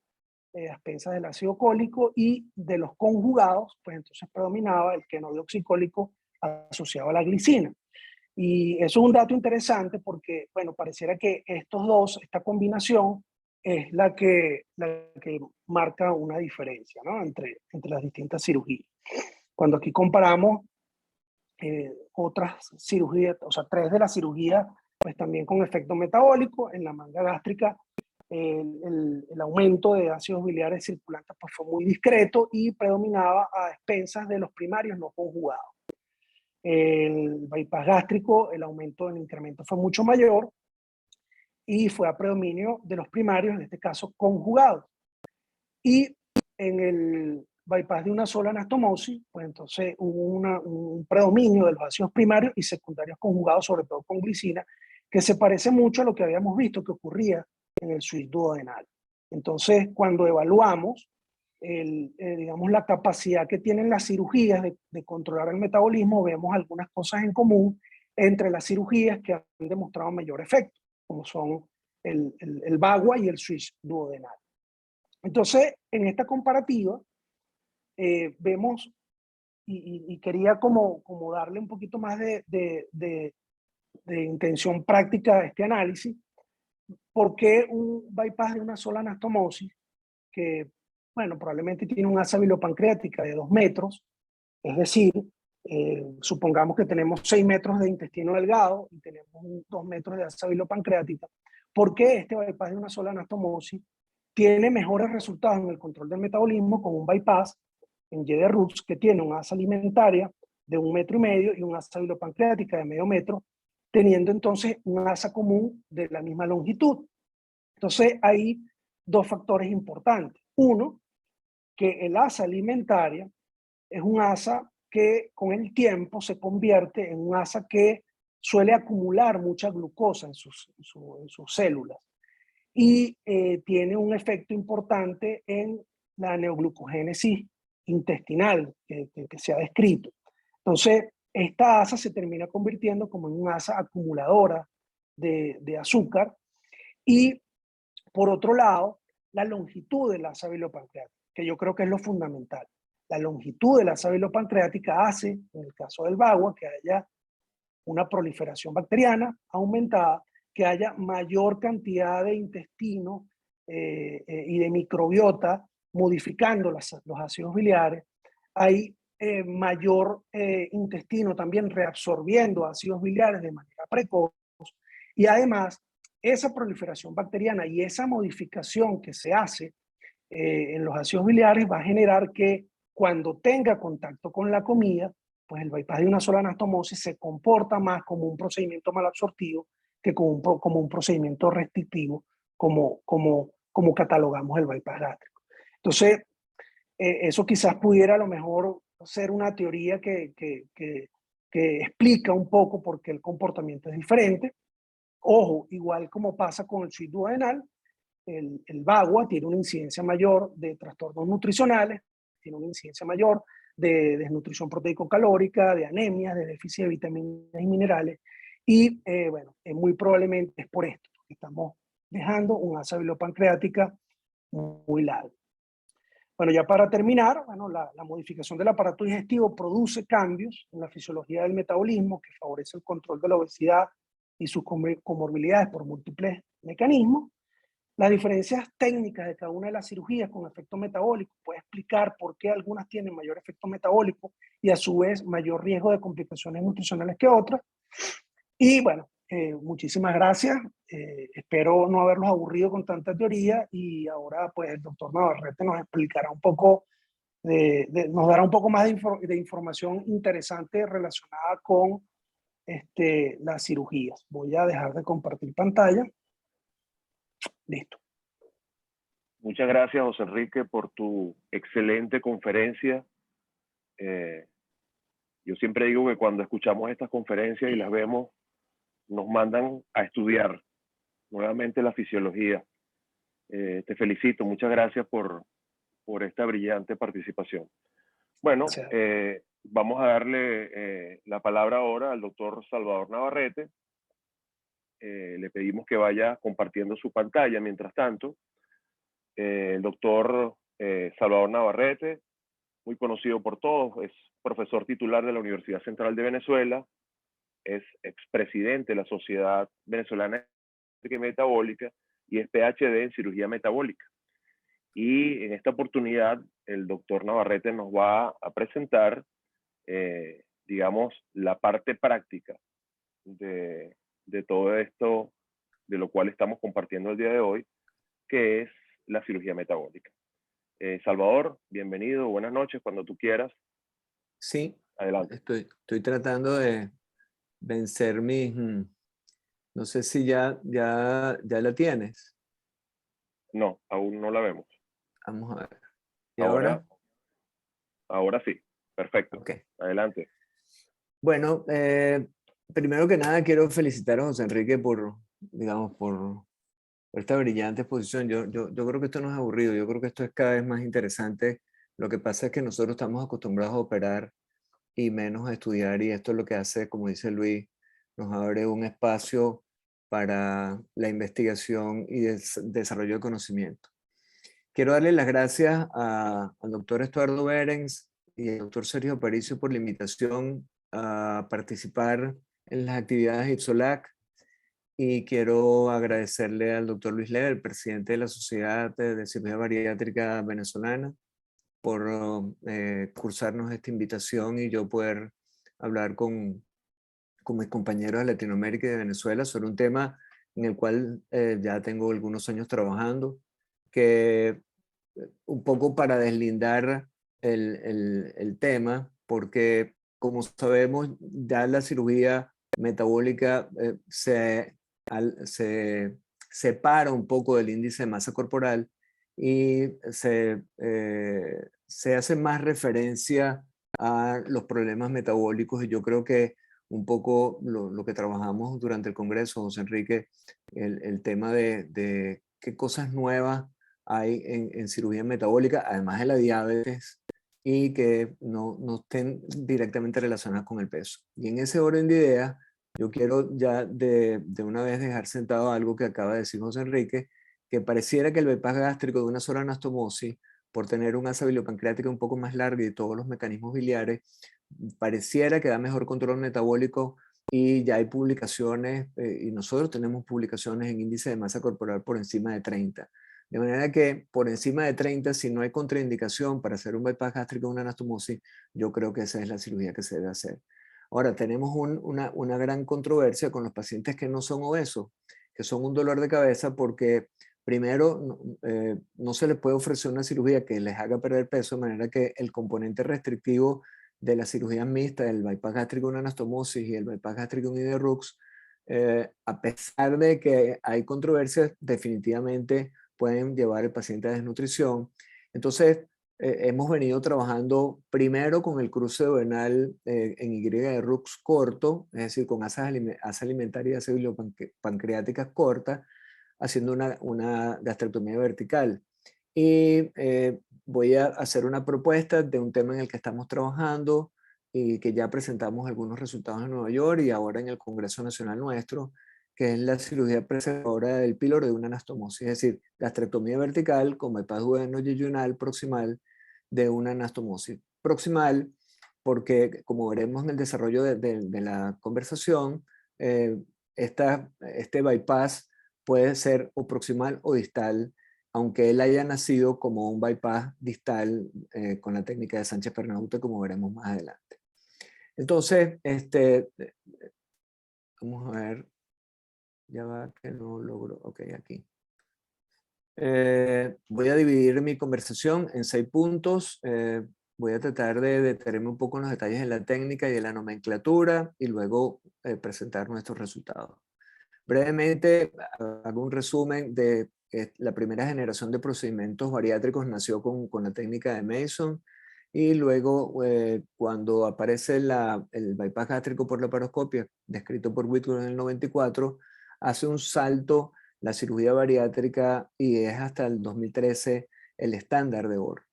Speaker 2: a expensas del ácido cólico, y de los conjugados, pues entonces predominaba el quenodioxicólico asociado a la glicina. Y eso es un dato interesante porque, bueno, pareciera que estos dos, esta combinación, es la que marca una diferencia, ¿no? entre las distintas cirugías. Cuando aquí comparamos otras cirugías, o sea, 3 de las cirugías, pues también con efecto metabólico, en la manga gástrica, el aumento de ácidos biliares circulantes pues fue muy discreto y predominaba a expensas de los primarios no conjugados. El bypass gástrico, el aumento del incremento fue mucho mayor y fue a predominio de los primarios, en este caso conjugados. Y en el bypass de una sola anastomosis, pues entonces hubo un predominio de los ácidos primarios y secundarios conjugados, sobre todo con glicina, que se parece mucho a lo que habíamos visto que ocurría en el suite duodenal. Entonces, cuando evaluamos digamos, la capacidad que tienen las cirugías de controlar el metabolismo, vemos algunas cosas en común entre las cirugías que han demostrado mayor efecto, como son el VAGUA y el suite duodenal. Entonces, en esta comparativa, vemos, y quería como darle un poquito más de intención práctica a este análisis, ¿por qué un bypass de una sola anastomosis, que, bueno, probablemente tiene un asa bilopancreática de 2 metros, es decir, supongamos que tenemos 6 metros de intestino delgado y tenemos 2 metros de asa bilopancreática, ¿por qué este bypass de una sola anastomosis tiene mejores resultados en el control del metabolismo con un bypass en Y de Roots, que tiene una asa alimentaria de 1,5 metros y una asa bilopancreática de 0,5 metro, teniendo entonces una asa común de la misma longitud? Entonces hay 2 factores importantes. Uno, que el asa alimentaria es un asa que con el tiempo se convierte en un asa que suele acumular mucha glucosa en sus células, y tiene un efecto importante en la neoglucogénesis intestinal que se ha descrito. Entonces, esta asa se termina convirtiendo como en una asa acumuladora de azúcar. Y por otro lado, la longitud de la asa bilopancreática, que yo creo que es lo fundamental. La longitud de la asa bilopancreática hace, en el caso del VAGUA, que haya una proliferación bacteriana aumentada, que haya mayor cantidad de intestino y de microbiota modificando los ácidos biliares. Hay mayor intestino también reabsorbiendo ácidos biliares de manera precoz, y además esa proliferación bacteriana y esa modificación que se hace en los ácidos biliares va a generar que cuando tenga contacto con la comida, pues el bypass de una sola anastomosis se comporta más como un procedimiento malabsortivo que como un procedimiento restrictivo, como catalogamos el bypass gástrico. Entonces, eso quizás pudiera a lo mejor ser una teoría que explica un poco por qué el comportamiento es diferente. Ojo, igual como pasa con el suite duodenal, el VAGUA tiene una incidencia mayor de trastornos nutricionales, tiene una incidencia mayor de desnutrición proteico-calórica, de anemias, de déficit de vitaminas y minerales, y bueno, muy probablemente es por esto que estamos dejando una asa bilopancreática muy larga. Bueno, ya para terminar, bueno, la modificación del aparato digestivo produce cambios en la fisiología del metabolismo que favorece el control de la obesidad y sus comorbilidades por múltiples mecanismo, las diferencias técnicas de cada una de las cirugías con efecto metabólico, puede explicar por qué algunas tienen mayor efecto metabólico y a su vez mayor riesgo de complicaciones nutricionales que otras. Y bueno, muchísimas gracias. Espero no haberlos aburrido con tanta teoría y ahora pues el doctor Navarrete nos explicará un poco, nos dará un poco más de información interesante relacionada con las cirugías. Voy a dejar de compartir pantalla. Listo.
Speaker 1: Muchas gracias, José Enrique, por tu excelente conferencia. Yo siempre digo que cuando escuchamos estas conferencias y las vemos, nos mandan a estudiar nuevamente la fisiología. Te felicito, muchas gracias por esta brillante participación. Bueno, vamos a darle la palabra ahora al doctor Salvador Navarrete. Le pedimos que vaya compartiendo su pantalla mientras tanto. El doctor Salvador Navarrete, muy conocido por todos, es profesor titular de la Universidad Central de Venezuela, es expresidente de la Sociedad Venezolana de Metabólica y es PhD en cirugía metabólica. Y en esta oportunidad el doctor Navarrete nos va a presentar, digamos, la parte práctica de todo esto, de lo cual estamos compartiendo el día de hoy, que es la cirugía metabólica. Salvador, bienvenido, buenas noches, cuando tú quieras.
Speaker 3: Sí,
Speaker 1: adelante.
Speaker 3: Estoy tratando de vencer mis... No sé si ya la tienes.
Speaker 1: No, aún no la vemos.
Speaker 3: Vamos a ver. ¿Y
Speaker 1: ahora? Ahora sí, perfecto.
Speaker 3: Okay.
Speaker 1: Adelante.
Speaker 3: Bueno, primero que nada quiero felicitar a José Enrique por esta brillante exposición. Yo creo que esto no es aburrido, yo creo que esto es cada vez más interesante. Lo que pasa es que nosotros estamos acostumbrados a operar y menos a estudiar, y esto es lo que hace, como dice Luis, nos abre un espacio para la investigación y desarrollo de conocimiento. Quiero darle las gracias al doctor Estuardo Berens y al doctor Sergio Aparicio por la invitación a participar en las actividades de IPSOLAC, y quiero agradecerle al doctor Luis Leve, el presidente de la Sociedad de Cirugía Bariátrica Venezolana, por cursarnos esta invitación y yo poder hablar con mis compañeros de Latinoamérica y de Venezuela sobre un tema en el cual ya tengo algunos años trabajando, que un poco para deslindar el tema, porque como sabemos ya la cirugía metabólica se separa un poco del índice de masa corporal y se hace más referencia a los problemas metabólicos, y yo creo que un poco lo que trabajamos durante el Congreso, José Enrique, el tema de qué cosas nuevas hay en cirugía metabólica, además de la diabetes, y que no estén directamente relacionadas con el peso. Y en ese orden de ideas, yo quiero ya de una vez dejar sentado algo que acaba de decir José Enrique, que pareciera que el bypass gástrico de una sola anastomosis, por tener un asa biliopancreática un poco más larga y todos los mecanismos biliares, pareciera que da mejor control metabólico, y ya hay publicaciones, y nosotros tenemos publicaciones en índice de masa corporal por encima de 30. De manera que por encima de 30, si no hay contraindicación para hacer un bypass gástrico o una anastomosis, yo creo que esa es la cirugía que se debe hacer. Ahora, tenemos una gran controversia con los pacientes que no son obesos, que son un dolor de cabeza porque primero no se les puede ofrecer una cirugía que les haga perder peso, de manera que el componente restrictivo de la cirugía mixta, el bypass gástrico, una anastomosis y el bypass gástrico, un IDRUX, a pesar de que hay controversias, definitivamente pueden llevar al paciente a desnutrición. Entonces, hemos venido trabajando primero con el cruce duodenal en Y de Rux corto, es decir, con asa alimentaria y asa biliopancreáticas cortas, haciendo una gastrectomía vertical. Y voy a hacer una propuesta de un tema en el que estamos trabajando y que ya presentamos algunos resultados en Nueva York y ahora en el Congreso Nacional nuestro, que es la cirugía preservadora del píloro de una anastomosis, es decir, gastrectomía vertical con bypass duodeno-yeyunal proximal de una anastomosis. Proximal porque, como veremos en el desarrollo de la conversación, este bypass puede ser o proximal o distal, aunque él haya nacido como un bypass distal con la técnica de Sánchez-Pernahute, como veremos más adelante. Entonces, vamos a ver, ya va que no logro, ok, aquí. Voy a dividir mi conversación en 6 puntos. Voy a tratar de detenerme un poco en los detalles de la técnica y de la nomenclatura y luego presentar nuestros resultados. Brevemente, hago un resumen de la primera generación de procedimientos bariátricos nació con la técnica de Mason y luego cuando aparece el bypass gástrico por laparoscopia, descrito por Whitworth en el 94, hace un salto la cirugía bariátrica y es hasta el 2013 el estándar de oro.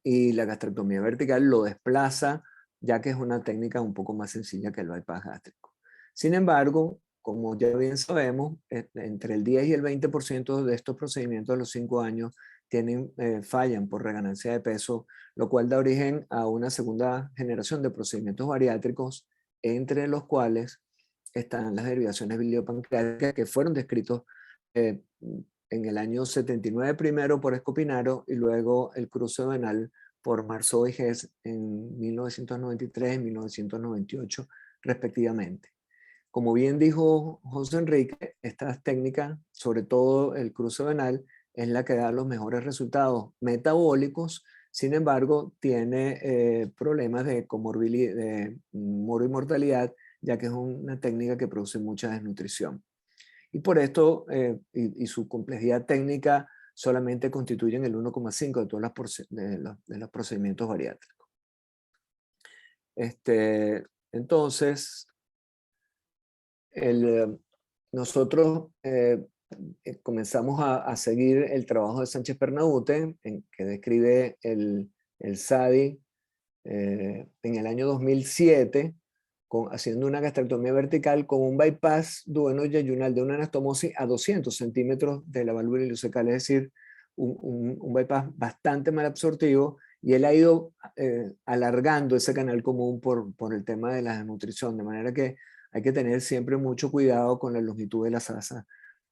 Speaker 3: Y la gastrectomía vertical lo desplaza, ya que es una técnica un poco más sencilla que el bypass gástrico. Sin embargo, como ya bien sabemos, entre el 10 y el 20% de estos procedimientos a los 5 años fallan por reganancia de peso, lo cual da origen a una segunda generación de procedimientos bariátricos, entre los cuales están las derivaciones biliopancreáticas que fueron descritos en el año 79 primero por Escopinaro y luego el cruce venal por Marceau y Hess en 1993 y 1998 respectivamente. Como bien dijo José Enrique, estas técnicas, sobre todo el cruce venal, es la que da los mejores resultados metabólicos. Sin embargo, tiene problemas de comorbilidad, de mortalidad, ya que es una técnica que produce mucha desnutrición. Y por esto, y su complejidad técnica, solamente constituyen el 1,5 de todos los procedimientos bariátricos. Entonces, nosotros comenzamos a seguir el trabajo de Sánchez-Pernahute, que describe el SADI en el año 2007, haciendo una gastrectomía vertical con un bypass duodenal de una anastomosis a 200 centímetros de la válvula ileocecal, es decir, un bypass bastante mal absortivo, y él ha ido alargando ese canal común por el tema de la desnutrición, de manera que hay que tener siempre mucho cuidado con la longitud de las asas,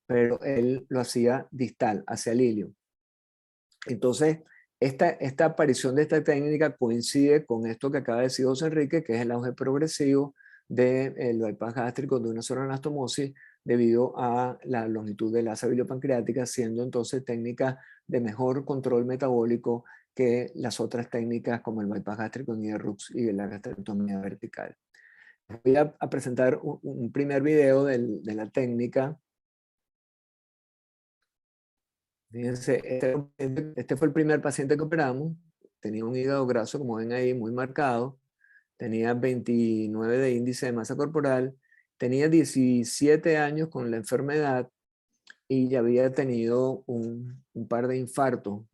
Speaker 3: pero él lo hacía distal, hacia el ilio. Entonces, esta aparición de esta técnica coincide con esto que acaba de decir José Enrique, que es el auge progresivo del bypass gástrico de una sola anastomosis debido a la longitud de la asa biliopancreática, siendo entonces técnica de mejor control metabólico que las otras técnicas como el bypass gástrico en IRUX y la gastrectomía vertical. Voy a presentar un primer video de la técnica. Fíjense, este fue el primer paciente que operamos. Tenía un hígado graso, como ven ahí, muy marcado. Tenía 29 de índice de masa corporal. Tenía 17 años con la enfermedad y ya había tenido un par de infartos.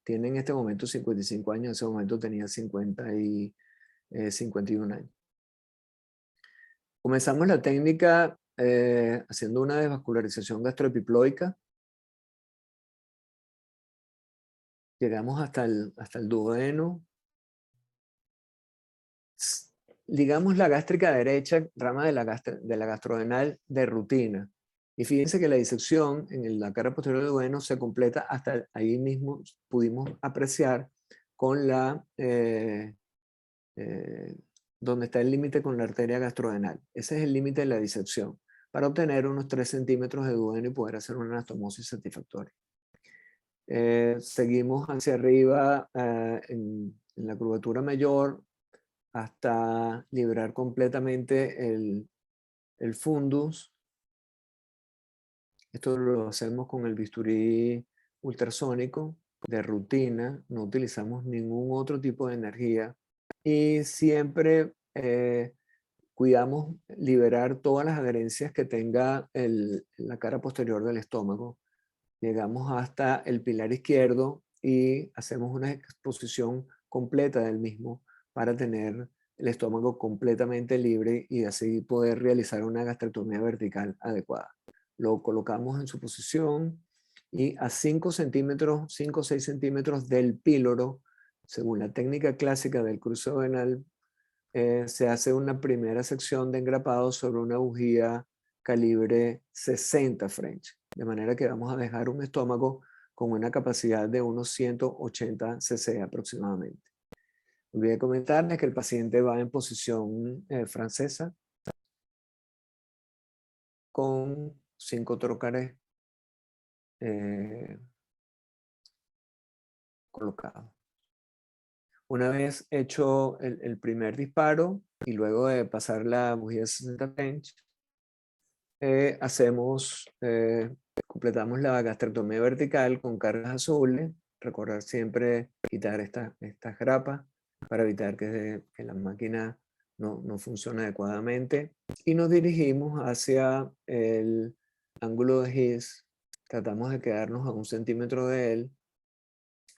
Speaker 3: Tiene en este momento 55 años, en ese momento tenía 51 años. Comenzamos la técnica haciendo una desvascularización gastroepiploica. Llegamos hasta el duodeno. Ligamos la gástrica derecha, rama de la gastrodenal de rutina. Y fíjense que la disección en la cara posterior del duodeno se completa hasta ahí mismo. Pudimos apreciar con donde está el límite con la arteria gastrodenal. Ese es el límite de la disección, para obtener unos 3 centímetros de duodeno y poder hacer una anastomosis satisfactoria. Seguimos hacia arriba en la curvatura mayor hasta liberar completamente el fundus. Esto lo hacemos con el bisturí ultrasónico de rutina, no utilizamos ningún otro tipo de energía y siempre cuidamos liberar todas las adherencias que tenga la cara posterior del estómago. Llegamos hasta el pilar izquierdo y hacemos una exposición completa del mismo para tener el estómago completamente libre y así poder realizar una gastrectomía vertical adecuada. Lo colocamos en su posición y a 5 centímetros, 5 o 6 centímetros del píloro, según la técnica clásica del cruce venal, se hace una primera sección de engrapado sobre una bujía calibre 60 French, de manera que vamos a dejar un estómago con una capacidad de unos 180 cc aproximadamente. Olvidé comentarles que el paciente va en posición francesa con 5 trocares colocados. Una vez hecho el primer disparo y luego de pasar la bujía 60 French, completamos la gastrectomía vertical con cargas azules. Recordar siempre quitar estas grapas para evitar que la máquina no funcione adecuadamente. Y nos dirigimos hacia el ángulo de His. Tratamos de quedarnos a 1 centímetro de él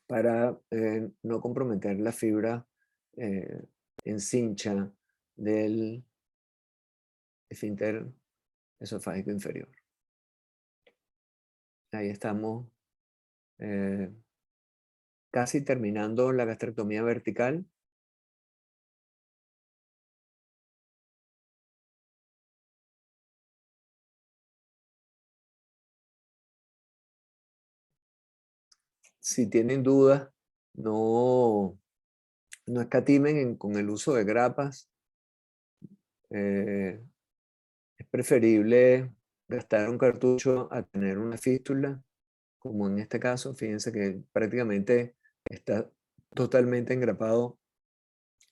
Speaker 3: para no comprometer la fibra en cincha del esfínter esofágico inferior. Ahí estamos casi terminando la gastrectomía vertical. Si tienen dudas, no escatimen con el uso de grapas. Es preferible gastar un cartucho a tener una fístula, como en este caso. Fíjense que prácticamente está totalmente engrapado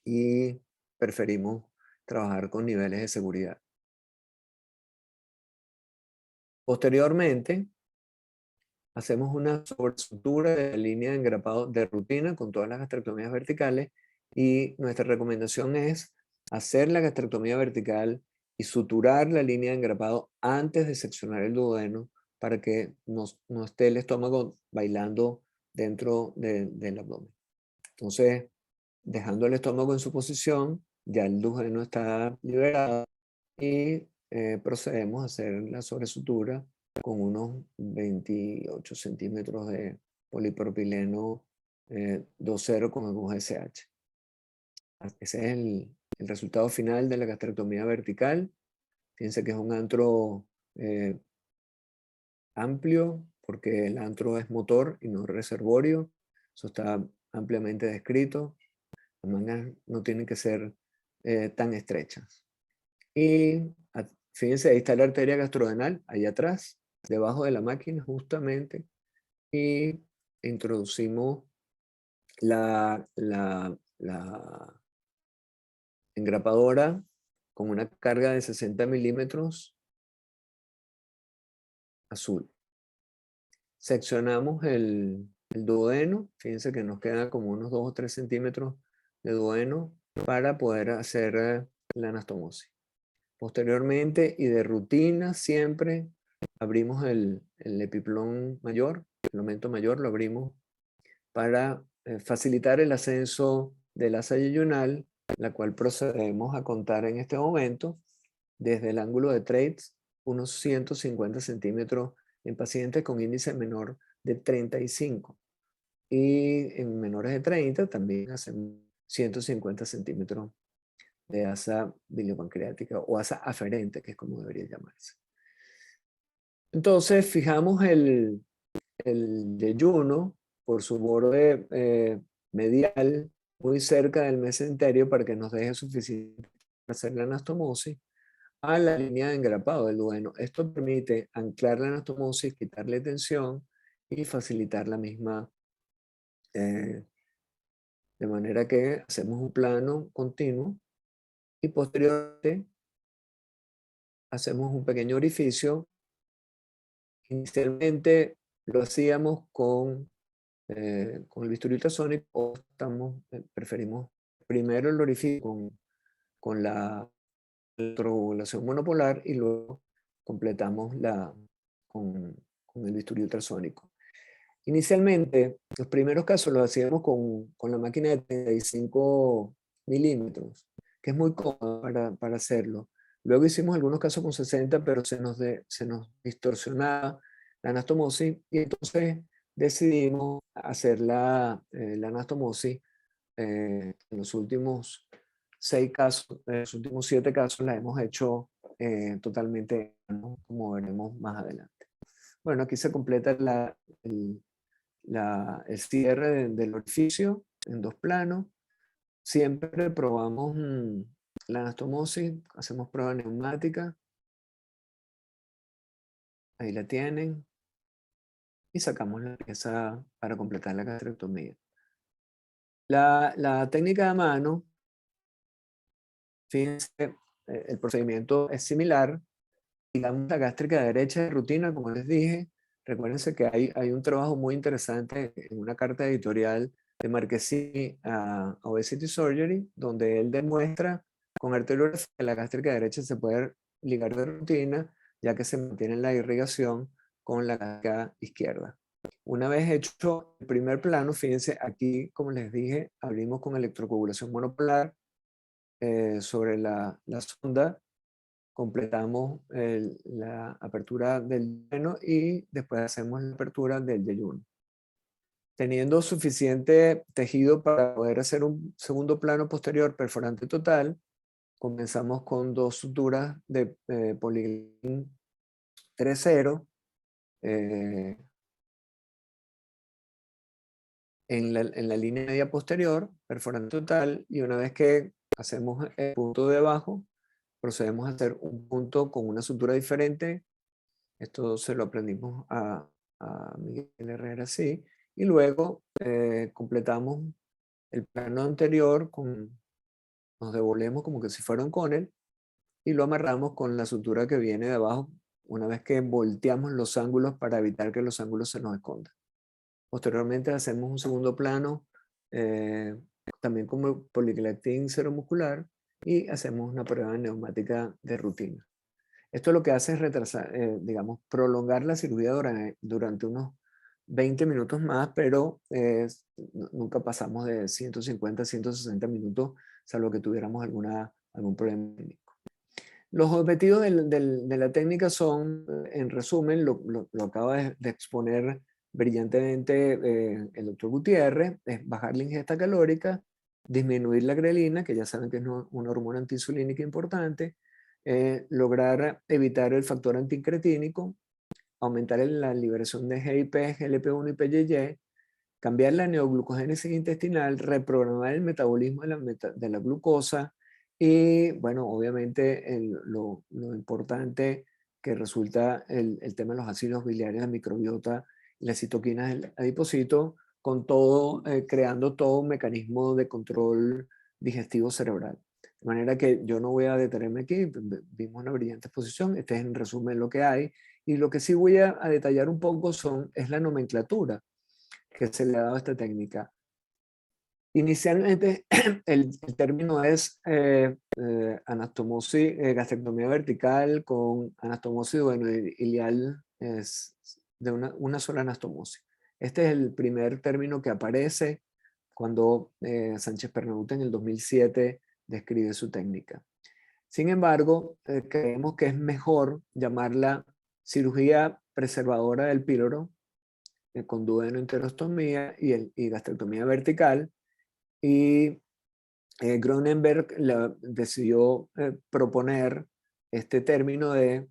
Speaker 3: y preferimos trabajar con niveles de seguridad. Posteriormente, hacemos una sobreestructura de la línea de engrapado de rutina con todas las gastrectomías verticales, y nuestra recomendación es hacer la gastrectomía vertical y suturar la línea de engrapado antes de seccionar el duodeno para que no esté el estómago bailando dentro del abdomen. Entonces, dejando el estómago en su posición, ya el duodeno está liberado y procedemos a hacer la sobresutura con unos 28 centímetros de polipropileno 2.0 con aguja SH. Ese es el resultado final de la gastrectomía vertical. Fíjense que es un antro amplio, porque el antro es motor y no reservorio. Eso está ampliamente descrito. Las mangas no tienen que ser tan estrechas. Y fíjense, ahí está la arteria gastrodenal, ahí atrás, debajo de la máquina justamente, y introducimos la engrapadora con una carga de 60 milímetros azul. Seccionamos el duodeno. Fíjense que nos queda como unos 2 o 3 centímetros de duodeno para poder hacer la anastomosis. Posteriormente y de rutina siempre abrimos el epiplón mayor, el aumento mayor lo abrimos para facilitar el ascenso de la asa yeyunal, la cual procedemos a contar en este momento desde el ángulo de Treitz unos 150 centímetros en pacientes con índice menor de 35, y en menores de 30 también hacemos 150 centímetros de asa biliopancreática o asa aferente, que es como debería llamarse. Entonces fijamos el yeyuno por su borde medial muy cerca del mesenterio para que nos deje suficiente para hacer la anastomosis a la línea de engrapado del duodeno. Esto permite anclar la anastomosis, quitarle tensión y facilitar la misma, de manera que hacemos un plano continuo y posteriormente hacemos un pequeño orificio. Inicialmente lo hacíamos con el bisturí ultrasónico, o preferimos primero el orificio con la electroovulación monopolar y luego completamos con el bisturí ultrasónico. Inicialmente, los primeros casos los hacíamos con la máquina de 35 milímetros, que es muy cómoda para hacerlo. Luego hicimos algunos casos con 60, pero se nos distorsionaba la anastomosis, y entonces decidimos hacer la anastomosis en los últimos 6 casos, en los últimos 7 casos la hemos hecho totalmente, ¿no? Como veremos más adelante. Bueno, aquí se completa el cierre del orificio en 2 planos. Siempre probamos la anastomosis, hacemos prueba neumática. Ahí la tienen. Y sacamos la pieza para completar la gastrectomía. La técnica de mano, fíjense, el procedimiento es similar. Digamos, la gástrica derecha de rutina, como les dije. Recuérdense que hay un trabajo muy interesante en una carta editorial de Marquesini a Obesity Surgery, donde él demuestra con arteriografía que la gástrica derecha se puede ligar de rutina, ya que se mantiene la irrigación con la gástrica izquierda. Una vez hecho el primer plano, fíjense aquí, como les dije, abrimos con electrocoagulación monopolar sobre la sonda, completamos la apertura del seno y después hacemos la apertura del yeyuno. Teniendo suficiente tejido para poder hacer un segundo plano posterior perforante total, comenzamos con 2 suturas de poliglin 3.0 en la línea media posterior, perforante total, y una vez que hacemos el punto de abajo, procedemos a hacer un punto con una sutura diferente. Esto se lo aprendimos a Miguel Herrera, sí. Y luego completamos el plano anterior, nos devolvemos como que si fuera un cónel y lo amarramos con la sutura que viene de abajo una vez que volteamos los ángulos para evitar que los ángulos se nos escondan. Posteriormente hacemos un segundo plano, también como poliglactin seromuscular, y hacemos una prueba neumática de rutina. Esto lo que hace es retrasar, digamos, prolongar la cirugía durante unos 20 minutos más, pero nunca pasamos de 150 a 160 minutos, salvo que tuviéramos algún problema clínico. Los objetivos de la técnica son, en resumen, lo acaba de exponer brillantemente el doctor Gutiérrez, es bajar la ingesta calórica, disminuir la grelina, que ya saben que es una hormona antiinsulínica importante, lograr evitar el factor antincretínico, aumentar la liberación de GIP, GLP-1 y PYY, cambiar la neoglucogénesis intestinal, reprogramar el metabolismo de la glucosa y, bueno, obviamente lo importante que resulta el tema de los ácidos biliares, la microbiota y las citoquinas del adipocito, con todo, creando todo un mecanismo de control digestivo cerebral. De manera que yo no voy a detenerme aquí, vimos una brillante exposición, este es en resumen lo que hay, y lo que sí voy a detallar un poco es la nomenclatura que se le ha dado a esta técnica. Inicialmente el término es anastomosis, gastrectomía vertical con anastomosis duodenal de una sola anastomosis. Este es el primer término que aparece cuando Sánchez Pernahute en el 2007 describe su técnica. Sin embargo, creemos que es mejor llamarla cirugía preservadora del píloro con duodenoenterostomía y gastrectomía vertical, y Cronenberg decidió proponer este término de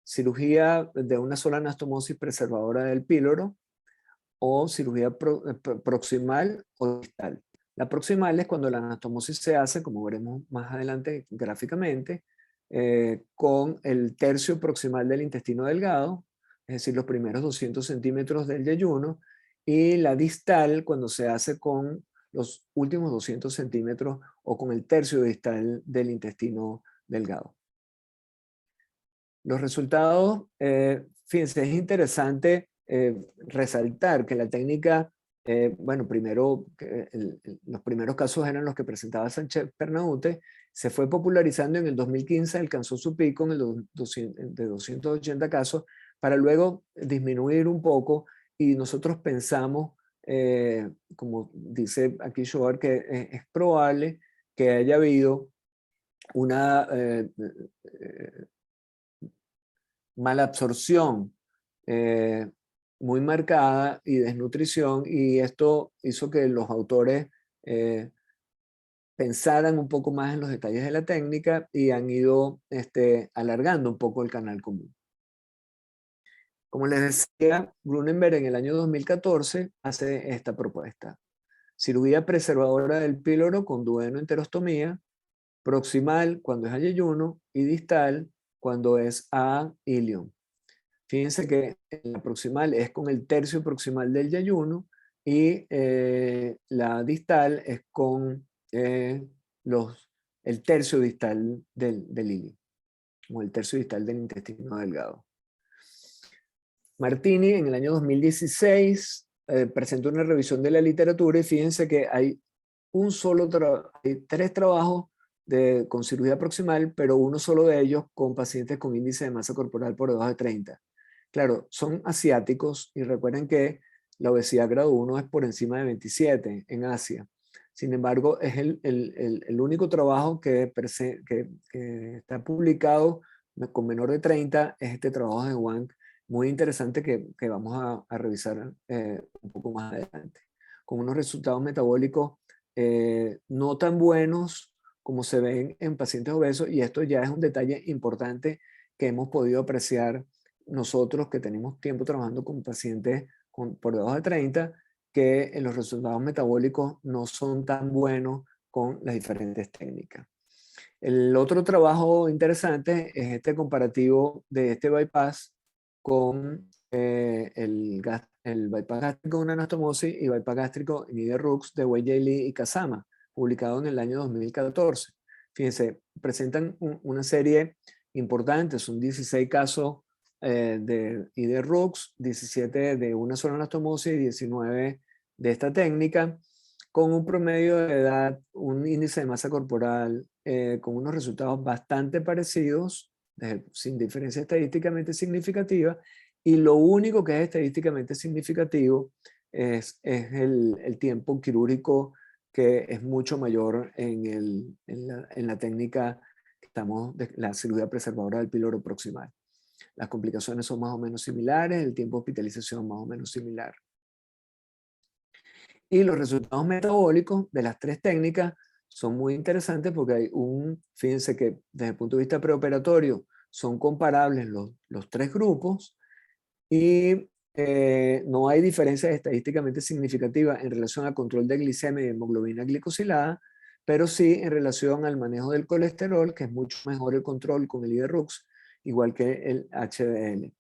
Speaker 3: cirugía de una sola anastomosis preservadora del píloro o cirugía proximal o distal. La proximal es cuando la anastomosis se hace, como veremos más adelante gráficamente, con el tercio proximal del intestino delgado, es decir, los primeros 200 centímetros del yeyuno, y la distal cuando se hace con los últimos 200 centímetros o con el tercio distal del intestino delgado. Los resultados, fíjense, es interesante resaltar que la técnica, bueno, primero, los primeros casos eran los que presentaba Sánchez Pernahute, se fue popularizando en el 2015, alcanzó su pico en el de 280 casos, para luego disminuir un poco, y nosotros pensamos, como dice aquí Schoar, que es probable que haya habido una mala absorción muy marcada y desnutrición, y esto hizo que los autores pensaran un poco más en los detalles de la técnica y han ido alargando un poco el canal común. Como les decía, Grunenberg en el año 2014 hace esta propuesta: cirugía preservadora del píloro con duodeno-enterostomía, proximal cuando es ayuno y distal cuando es a ilion. Fíjense que la proximal es con el tercio proximal del yayuno y la distal es con el tercio distal del ilion, o el tercio distal del intestino delgado. Martini en el año 2016 presentó una revisión de la literatura y fíjense que hay hay 3 trabajos con cirugía proximal, pero uno solo de ellos con pacientes con índice de masa corporal por debajo de 30. Claro, son asiáticos y recuerden que la obesidad grado 1 es por encima de 27 en Asia. Sin embargo, es el único trabajo que está publicado con menor de 30, es este trabajo de Wang, muy interesante que vamos a revisar un poco más adelante, con unos resultados metabólicos no tan buenos como se ven en pacientes obesos, y esto ya es un detalle importante que hemos podido apreciar nosotros que tenemos tiempo trabajando con pacientes por debajo de 30, que los resultados metabólicos no son tan buenos con las diferentes técnicas. El otro trabajo interesante es este comparativo de este bypass con el bypass gástrico de una anastomosis y bypass gástrico en IDE-RUX de Wei Lee y Kazama, publicado en el año 2014. Fíjense, presentan una serie importante, son 16 casos de IDE-RUX, 17 de una sola anastomosis y 19 de esta técnica, con un promedio de edad, un índice de masa corporal, con unos resultados bastante parecidos, sin diferencia estadísticamente significativa, y lo único que es estadísticamente significativo es el tiempo quirúrgico, que es mucho mayor en la técnica que estamos de la cirugía preservadora del píloro proximal. Las complicaciones son más o menos similares, el tiempo de hospitalización más o menos similar. Y los resultados metabólicos de las 3 técnicas son muy interesantes porque hay fíjense que desde el punto de vista preoperatorio son comparables los 3 grupos y no hay diferencias estadísticamente significativas en relación al control de glicemia y hemoglobina glicosilada, pero sí en relación al manejo del colesterol, que es mucho mejor el control con el IDE-RUX, igual que el HDL.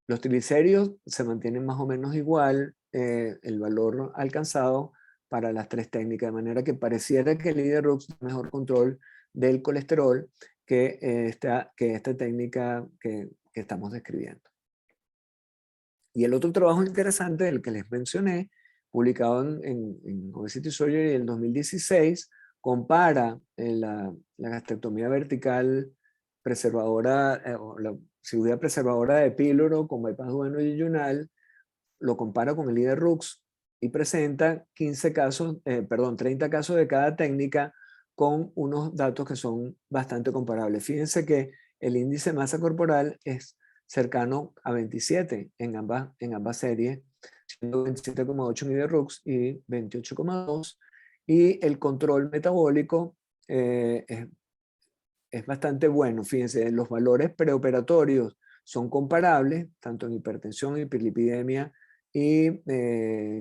Speaker 3: Los triglicéridos se mantienen más o menos igual, el valor alcanzado para las 3 técnicas, de manera que pareciera que el IDE-RUX da mejor control del colesterol que esta técnica que estamos describiendo. Y el otro trabajo interesante, el que les mencioné, publicado en Obesity Surgery en el 2016, compara la gastrectomía vertical preservadora, o la cirugía preservadora de píloro con bypass duodeno-yeyunal, lo compara con el IDE-RUX y presenta 30 casos de cada técnica con unos datos que son bastante comparables. Fíjense que el índice de masa corporal es cercano a 27 en ambas series, siendo 27,8 en IDE-RUX y 28,2, y el control metabólico es bastante bueno. Fíjense, los valores preoperatorios son comparables, tanto en hipertensión, hiperlipidemia y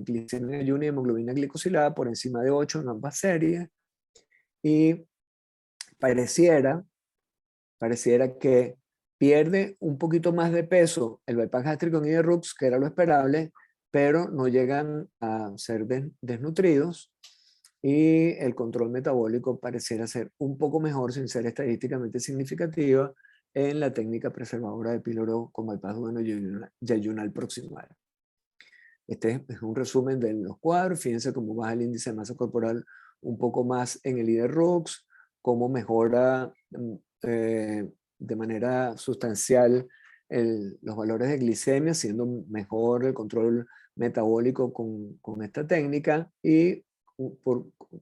Speaker 3: glicemia en ayuno y hemoglobina glicosilada por encima de 8 en ambas series, y pareciera que pierde un poquito más de peso el bypass gástrico en IDE-RUX, que era lo esperable, pero no llegan a ser desnutridos, y el control metabólico pareciera ser un poco mejor, sin ser estadísticamente significativa, en la técnica preservadora de píloro con bypass duodeno-yeyunal proximal. Este es un resumen de los cuadros. Fíjense cómo baja el índice de masa corporal un poco más en el IDE-RUX, cómo mejora de manera sustancial los valores de glicemia, siendo mejor el control metabólico con esta técnica, y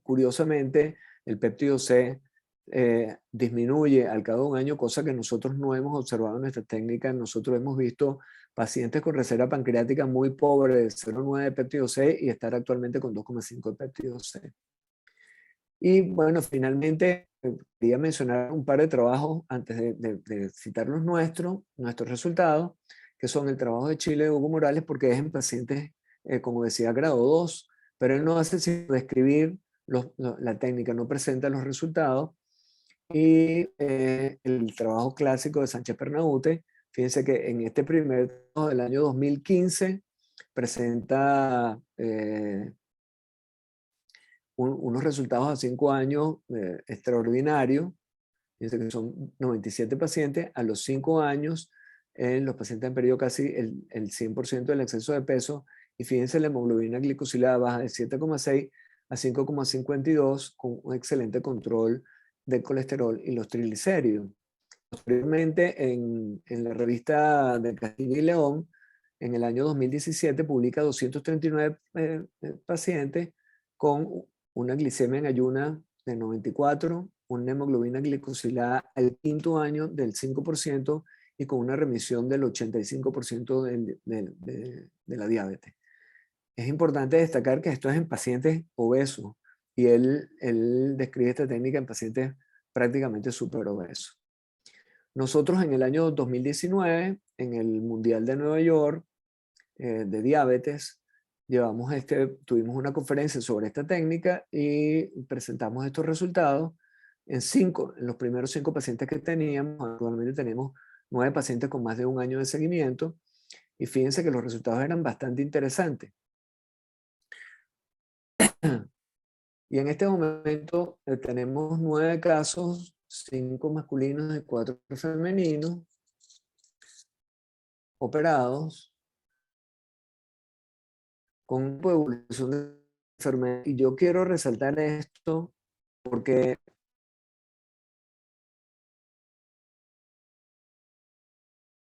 Speaker 3: curiosamente el péptido C disminuye al cabo de un año, cosa que nosotros no hemos observado en esta técnica. Nosotros hemos visto pacientes con reserva pancreática muy pobre de 0,9 de péptido C y estar actualmente con 2,5 de péptido C. Y bueno, finalmente quería mencionar un par de trabajos antes de citar los nuestros resultados, que son el trabajo de Chile de Hugo Morales, porque es en pacientes, como decía, grado 2, pero él no hace sino describir la técnica, no presenta los resultados. Y el trabajo clásico de Sánchez Pernaute, fíjense que en este primer trabajo del año 2015 presenta unos resultados a 5 años extraordinarios. Fíjense que son 97 pacientes. A los 5 años, los pacientes han perdido casi el 100% del exceso de peso. Y fíjense, la hemoglobina glicosilada baja de 7,6 a 5,52 con un excelente control del colesterol y los triglicéridos. Posteriormente, en la revista de Castilla y León, en el año 2017, publica 239 pacientes con una glicemia en ayuna de 94, una hemoglobina glicosilada al quinto año del 5% y con una remisión del 85% de la diabetes. Es importante destacar que esto es en pacientes obesos y él describe esta técnica en pacientes prácticamente superobesos. Nosotros en el año 2019, en el Mundial de Nueva York de Diabetes, tuvimos una conferencia sobre esta técnica y presentamos estos resultados en los primeros 5 pacientes que teníamos. Actualmente tenemos 9 pacientes con más de 1 año de seguimiento y fíjense que los resultados eran bastante interesantes. Y en este momento tenemos 9 casos, 5 masculinos y 4 femeninos operados con evolución de enfermedad. Y yo quiero resaltar esto porque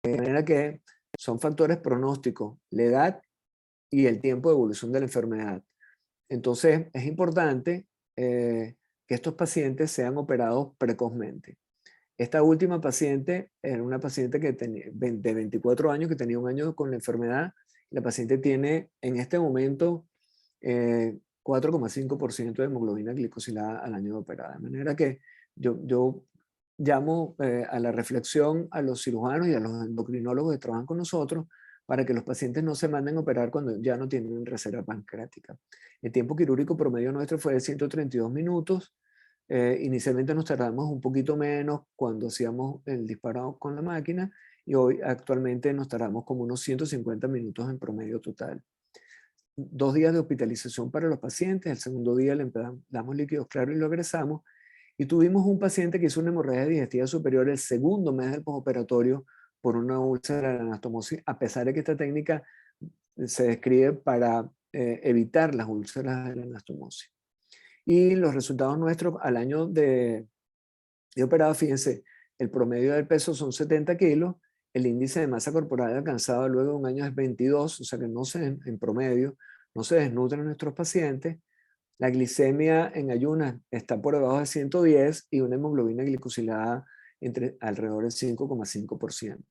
Speaker 3: de manera que son factores pronósticos, la edad y el tiempo de evolución de la enfermedad. Entonces es importante que estos pacientes sean operados precozmente. Esta última paciente era una paciente que tenía, de 24 años, que tenía 1 año con la enfermedad. La paciente tiene en este momento 4,5% de hemoglobina glicosilada al año de operada. De manera que yo llamo a la reflexión a los cirujanos y a los endocrinólogos que trabajan con nosotros para que los pacientes no se manden a operar cuando ya no tienen reserva pancreática. El tiempo quirúrgico promedio nuestro fue de 132 minutos. Inicialmente nos tardamos un poquito menos cuando hacíamos el disparo con la máquina y hoy actualmente nos tardamos como unos 150 minutos en promedio total. 2 días de hospitalización para los pacientes, el segundo día le damos líquidos claros y lo egresamos. Y tuvimos un paciente que hizo una hemorragia digestiva superior el segundo mes del postoperatorio por una úlcera de la anastomosis, a pesar de que esta técnica se describe para evitar las úlceras de la anastomosis. Y los resultados nuestros al año de operado, fíjense, el promedio del peso son 70 kilos, el índice de masa corporal alcanzado luego de 1 año es 22, o sea que en promedio no se desnutren nuestros pacientes. La glicemia en ayunas está por debajo de 110 y una hemoglobina glicosilada alrededor del 5,5%.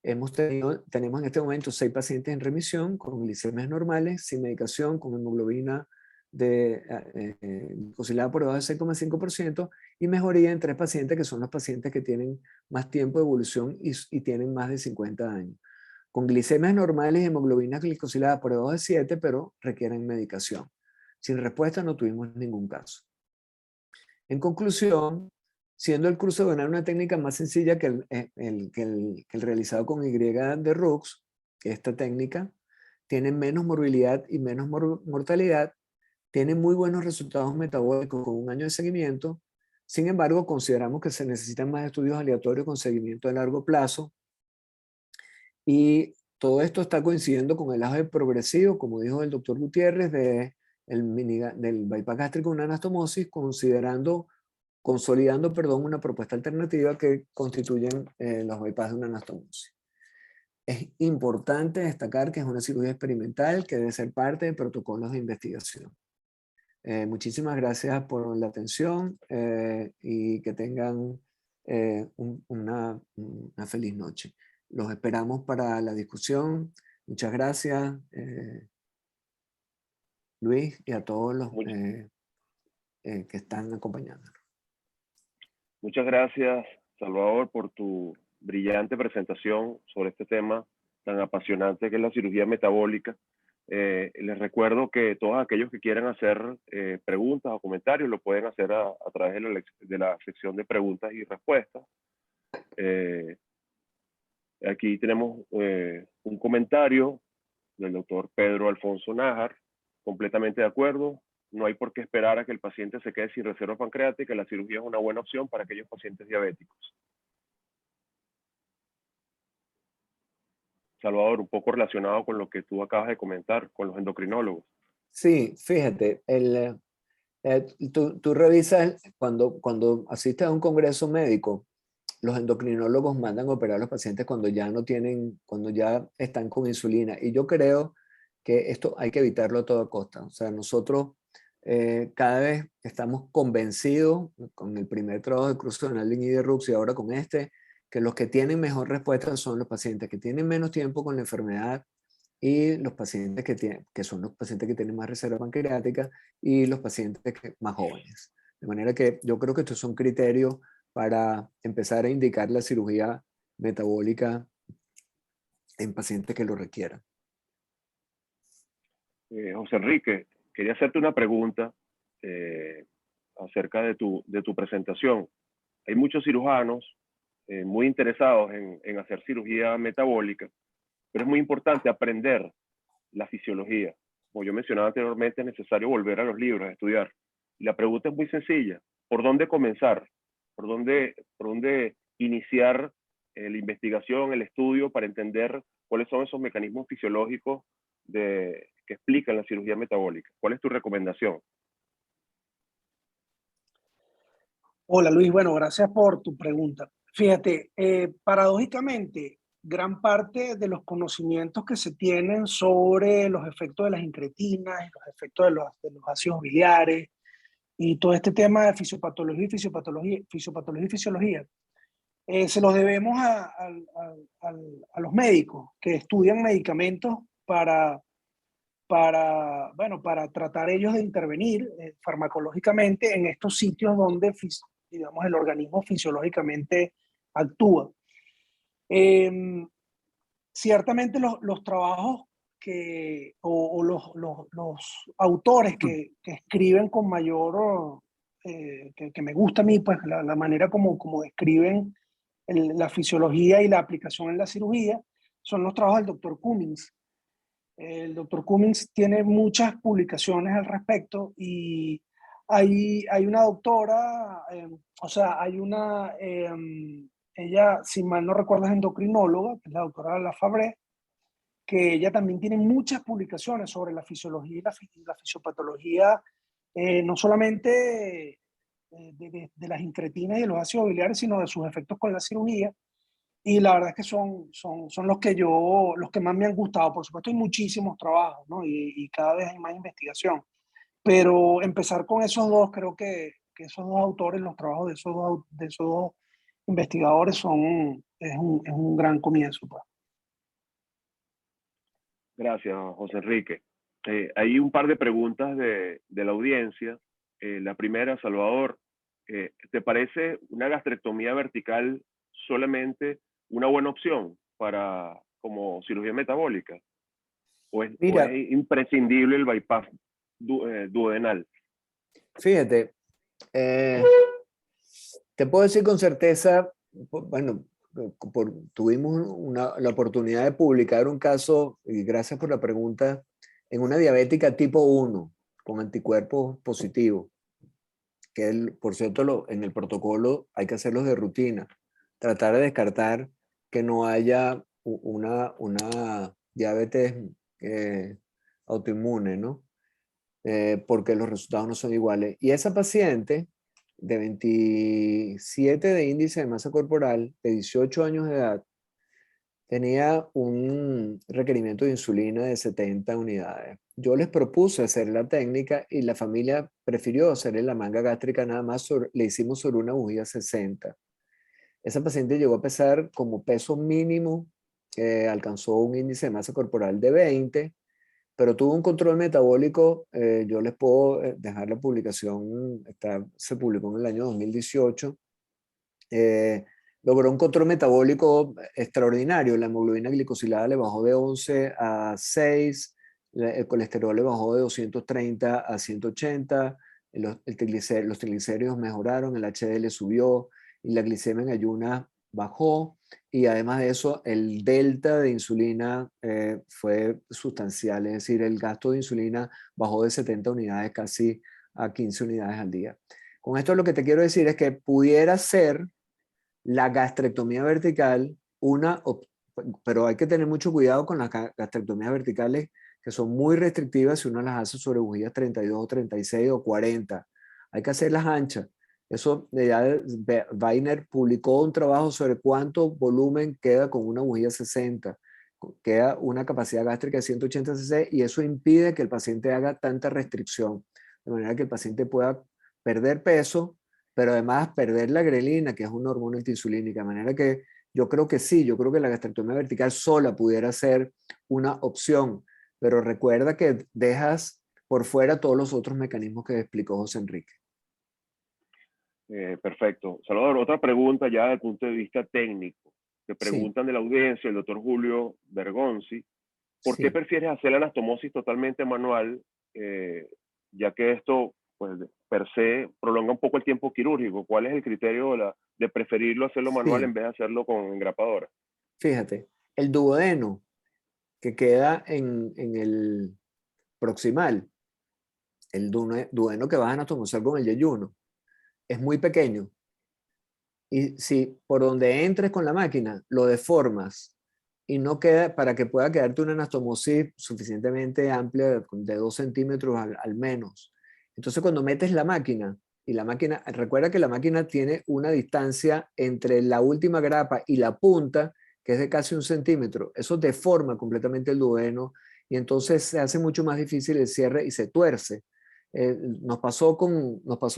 Speaker 3: Tenemos en este momento 6 pacientes en remisión con glicemias normales, sin medicación, con hemoglobina glicosilada por debajo del 6,5% y mejoría en 3 pacientes que son los pacientes que tienen más tiempo de evolución y tienen más de 50 años. Con glicemias normales y hemoglobina glicosilada por debajo de 7, pero requieren medicación. Sin respuesta no tuvimos ningún caso. En conclusión, siendo el cruce venal una técnica más sencilla que el realizado con Y de Rux, que esta técnica tiene menos morbilidad y menos mortalidad, tiene muy buenos resultados metabólicos con 1 año de seguimiento. Sin embargo, consideramos que se necesitan más estudios aleatorios con seguimiento a largo plazo. Y todo esto está coincidiendo con el auge progresivo, como dijo el doctor Gutiérrez, del bypass gástrico, una anastomosis, consolidando una propuesta alternativa que constituyen los bypass de una anastomosis. Es importante destacar que es una cirugía experimental que debe ser parte de protocolos de investigación. Muchísimas gracias por la atención y que tengan una feliz noche. Los esperamos para la discusión. Muchas gracias, Luis, y a todos los que están acompañándonos.
Speaker 1: Muchas gracias, Salvador, por tu brillante presentación sobre este tema tan apasionante que es la cirugía metabólica. Les recuerdo que todos aquellos que quieran hacer preguntas o comentarios lo pueden hacer a través de la sección de preguntas y respuestas. Aquí tenemos un comentario del doctor Pedro Alfonso Nájar, completamente de acuerdo. No hay por qué esperar a que el paciente se quede sin reserva pancreática. La cirugía es una buena opción para aquellos pacientes diabéticos. Salvador, un poco relacionado con lo que tú acabas de comentar con los endocrinólogos.
Speaker 3: Sí, fíjate, tú revisas cuando asistes a un congreso médico, los endocrinólogos mandan a operar a los pacientes cuando ya no tienen, cuando ya están con insulina. Y yo creo que esto hay que evitarlo a toda costa. O sea, nosotros cada vez estamos convencidos con el primer trabajo de Krustal y de Rux y ahora con este, que los que tienen mejor respuesta son los pacientes que tienen menos tiempo con la enfermedad y los pacientes que son los pacientes que tienen más reserva pancreática y los pacientes más jóvenes. De manera que yo creo que estos son criterios para empezar a indicar la cirugía metabólica en pacientes que lo requieran.
Speaker 1: José Enrique, quería hacerte una pregunta acerca de tu presentación. Hay muchos cirujanos muy interesados en hacer cirugía metabólica, pero es muy importante aprender la fisiología. Como yo mencionaba anteriormente, es necesario volver a los libros a estudiar. Y la pregunta es muy sencilla. ¿Por dónde comenzar? ¿Por dónde iniciar la investigación, el estudio para entender cuáles son esos mecanismos fisiológicos que explican la cirugía metabólica? ¿Cuál es tu recomendación?
Speaker 2: Hola Luis, bueno, gracias por tu pregunta. Fíjate, paradójicamente, gran parte de los conocimientos que se tienen sobre los efectos de las incretinas, los efectos de los ácidos biliares y todo este tema de fisiopatología y fisiología, se los debemos a los médicos que estudian medicamentos bueno, para tratar ellos de intervenir farmacológicamente en estos sitios donde, digamos, el organismo fisiológicamente actúa. Ciertamente los trabajos o los autores que escriben con mayor, que me gusta a mí, pues la manera como describen la fisiología y la aplicación en la cirugía, son los trabajos del doctor Cummings. El doctor Cummings tiene muchas publicaciones al respecto y hay una doctora, o sea, ella, si mal no recuerdo, es endocrinóloga, que es la doctora Lafabre, que ella también tiene muchas publicaciones sobre la fisiología y la fisiopatología, no solamente de las incretinas y de los ácidos biliares, sino de sus efectos con la cirugía. Y la verdad es que son los que más me han gustado. Por supuesto, hay muchísimos trabajos, ¿no? Y cada vez hay más investigación. Pero empezar con esos dos, creo que esos dos autores, los trabajos de esos dos investigadores es un gran comienzo, pues.
Speaker 1: Gracias, José Enrique. Hay un par de preguntas de la audiencia. La primera, Salvador, ¿te parece una gastrectomía vertical solamente una buena opción como cirugía metabólica? ¿O es imprescindible el bypass duodenal?
Speaker 3: Fíjate, te puedo decir con certeza, bueno, tuvimos la oportunidad de publicar un caso, y gracias por la pregunta, en una diabética tipo 1 con anticuerpos positivos, que por cierto en el protocolo hay que hacerlos de rutina, tratar de descartar que no haya una diabetes autoinmune, ¿no? Porque los resultados no son iguales. Y esa paciente de 27 de índice de masa corporal, de 18 años de edad, tenía un requerimiento de insulina de 70 unidades. Yo les propuse hacer la técnica y la familia prefirió hacerle la manga gástrica nada más, le hicimos sobre una bujía 60. Esa paciente llegó a pesar como peso mínimo, alcanzó un índice de masa corporal de 20, pero tuvo un control metabólico, yo les puedo dejar la publicación, se publicó en el año 2018, logró un control metabólico extraordinario. La hemoglobina glicosilada le bajó de 11 a 6, el colesterol le bajó de 230 a 180, los triglicéridos mejoraron, el HDL subió y la glicemia en ayunas bajó. Y además de eso, el delta de insulina fue sustancial, es decir, el gasto de insulina bajó de 70 unidades casi a 15 unidades al día. Con esto lo que te quiero decir es que pudiera ser la gastrectomía vertical, pero hay que tener mucho cuidado con las gastrectomías verticales que son muy restrictivas si uno las hace sobre bujías 32 o 36 o 40. Hay que hacerlas anchas. Eso, ya Weiner publicó un trabajo sobre cuánto volumen queda con una bujía 60. Queda una capacidad gástrica de 180 cc y eso impide que el paciente haga tanta restricción, de manera que el paciente pueda perder peso, pero además perder la grelina, que es una hormona antiinsulínica, de manera que yo creo que sí, yo creo que la gastrectomía vertical sola pudiera ser una opción, pero recuerda que dejas por fuera todos los otros mecanismos que explicó José Enrique.
Speaker 1: Perfecto. Salvador, otra pregunta ya desde el punto de vista técnico. Que preguntan de la audiencia, el doctor Julio Bergonzi, ¿por qué prefieres hacer la anastomosis totalmente manual, ya que esto, pues, per se, prolonga un poco el tiempo quirúrgico? ¿Cuál es el criterio de preferirlo hacerlo manual en vez de hacerlo con engrapadora?
Speaker 3: Fíjate, el duodeno que queda en el proximal, el duodeno que vas a anatomizar con el yeyuno, es muy pequeño. Y si por donde entres con la máquina lo deformas y no queda, para que pueda quedarte una anastomosis suficientemente amplia de 2 centímetros al menos. Entonces cuando metes la máquina, y la máquina, recuerda que la máquina tiene una distancia entre la última grapa y la punta, que es de casi 1 centímetro. Eso deforma completamente el duodeno y entonces se hace mucho más difícil el cierre y se tuerce. Nos pasó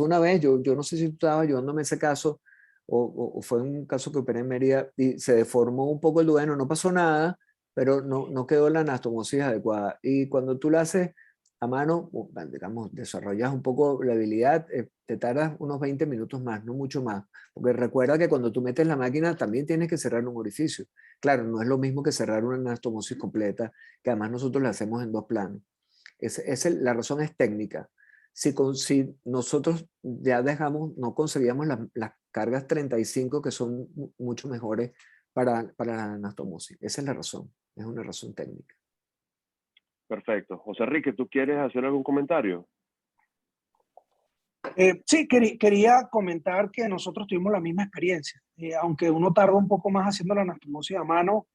Speaker 3: una vez, yo no sé si tú estabas ayudándome en ese caso, o fue un caso que operé en Mérida y se deformó un poco el duodeno, no pasó nada, pero no quedó la anastomosis adecuada. Y cuando tú la haces a mano, digamos, desarrollas un poco la habilidad, te tardas unos 20 minutos más, no mucho más. Porque recuerda que cuando tú metes la máquina también tienes que cerrar un orificio. Claro, no es lo mismo que cerrar una anastomosis completa, que además nosotros la hacemos en 2 planos. La razón es técnica. Si nosotros ya no conseguíamos las cargas 35 que son mucho mejores para la anastomosis. Esa es la razón, es una razón técnica.
Speaker 1: Perfecto. José Enrique, ¿tú quieres hacer algún comentario?
Speaker 2: Sí, quería comentar que nosotros tuvimos la misma experiencia. Aunque uno tarda un poco más haciendo la anastomosis a mano,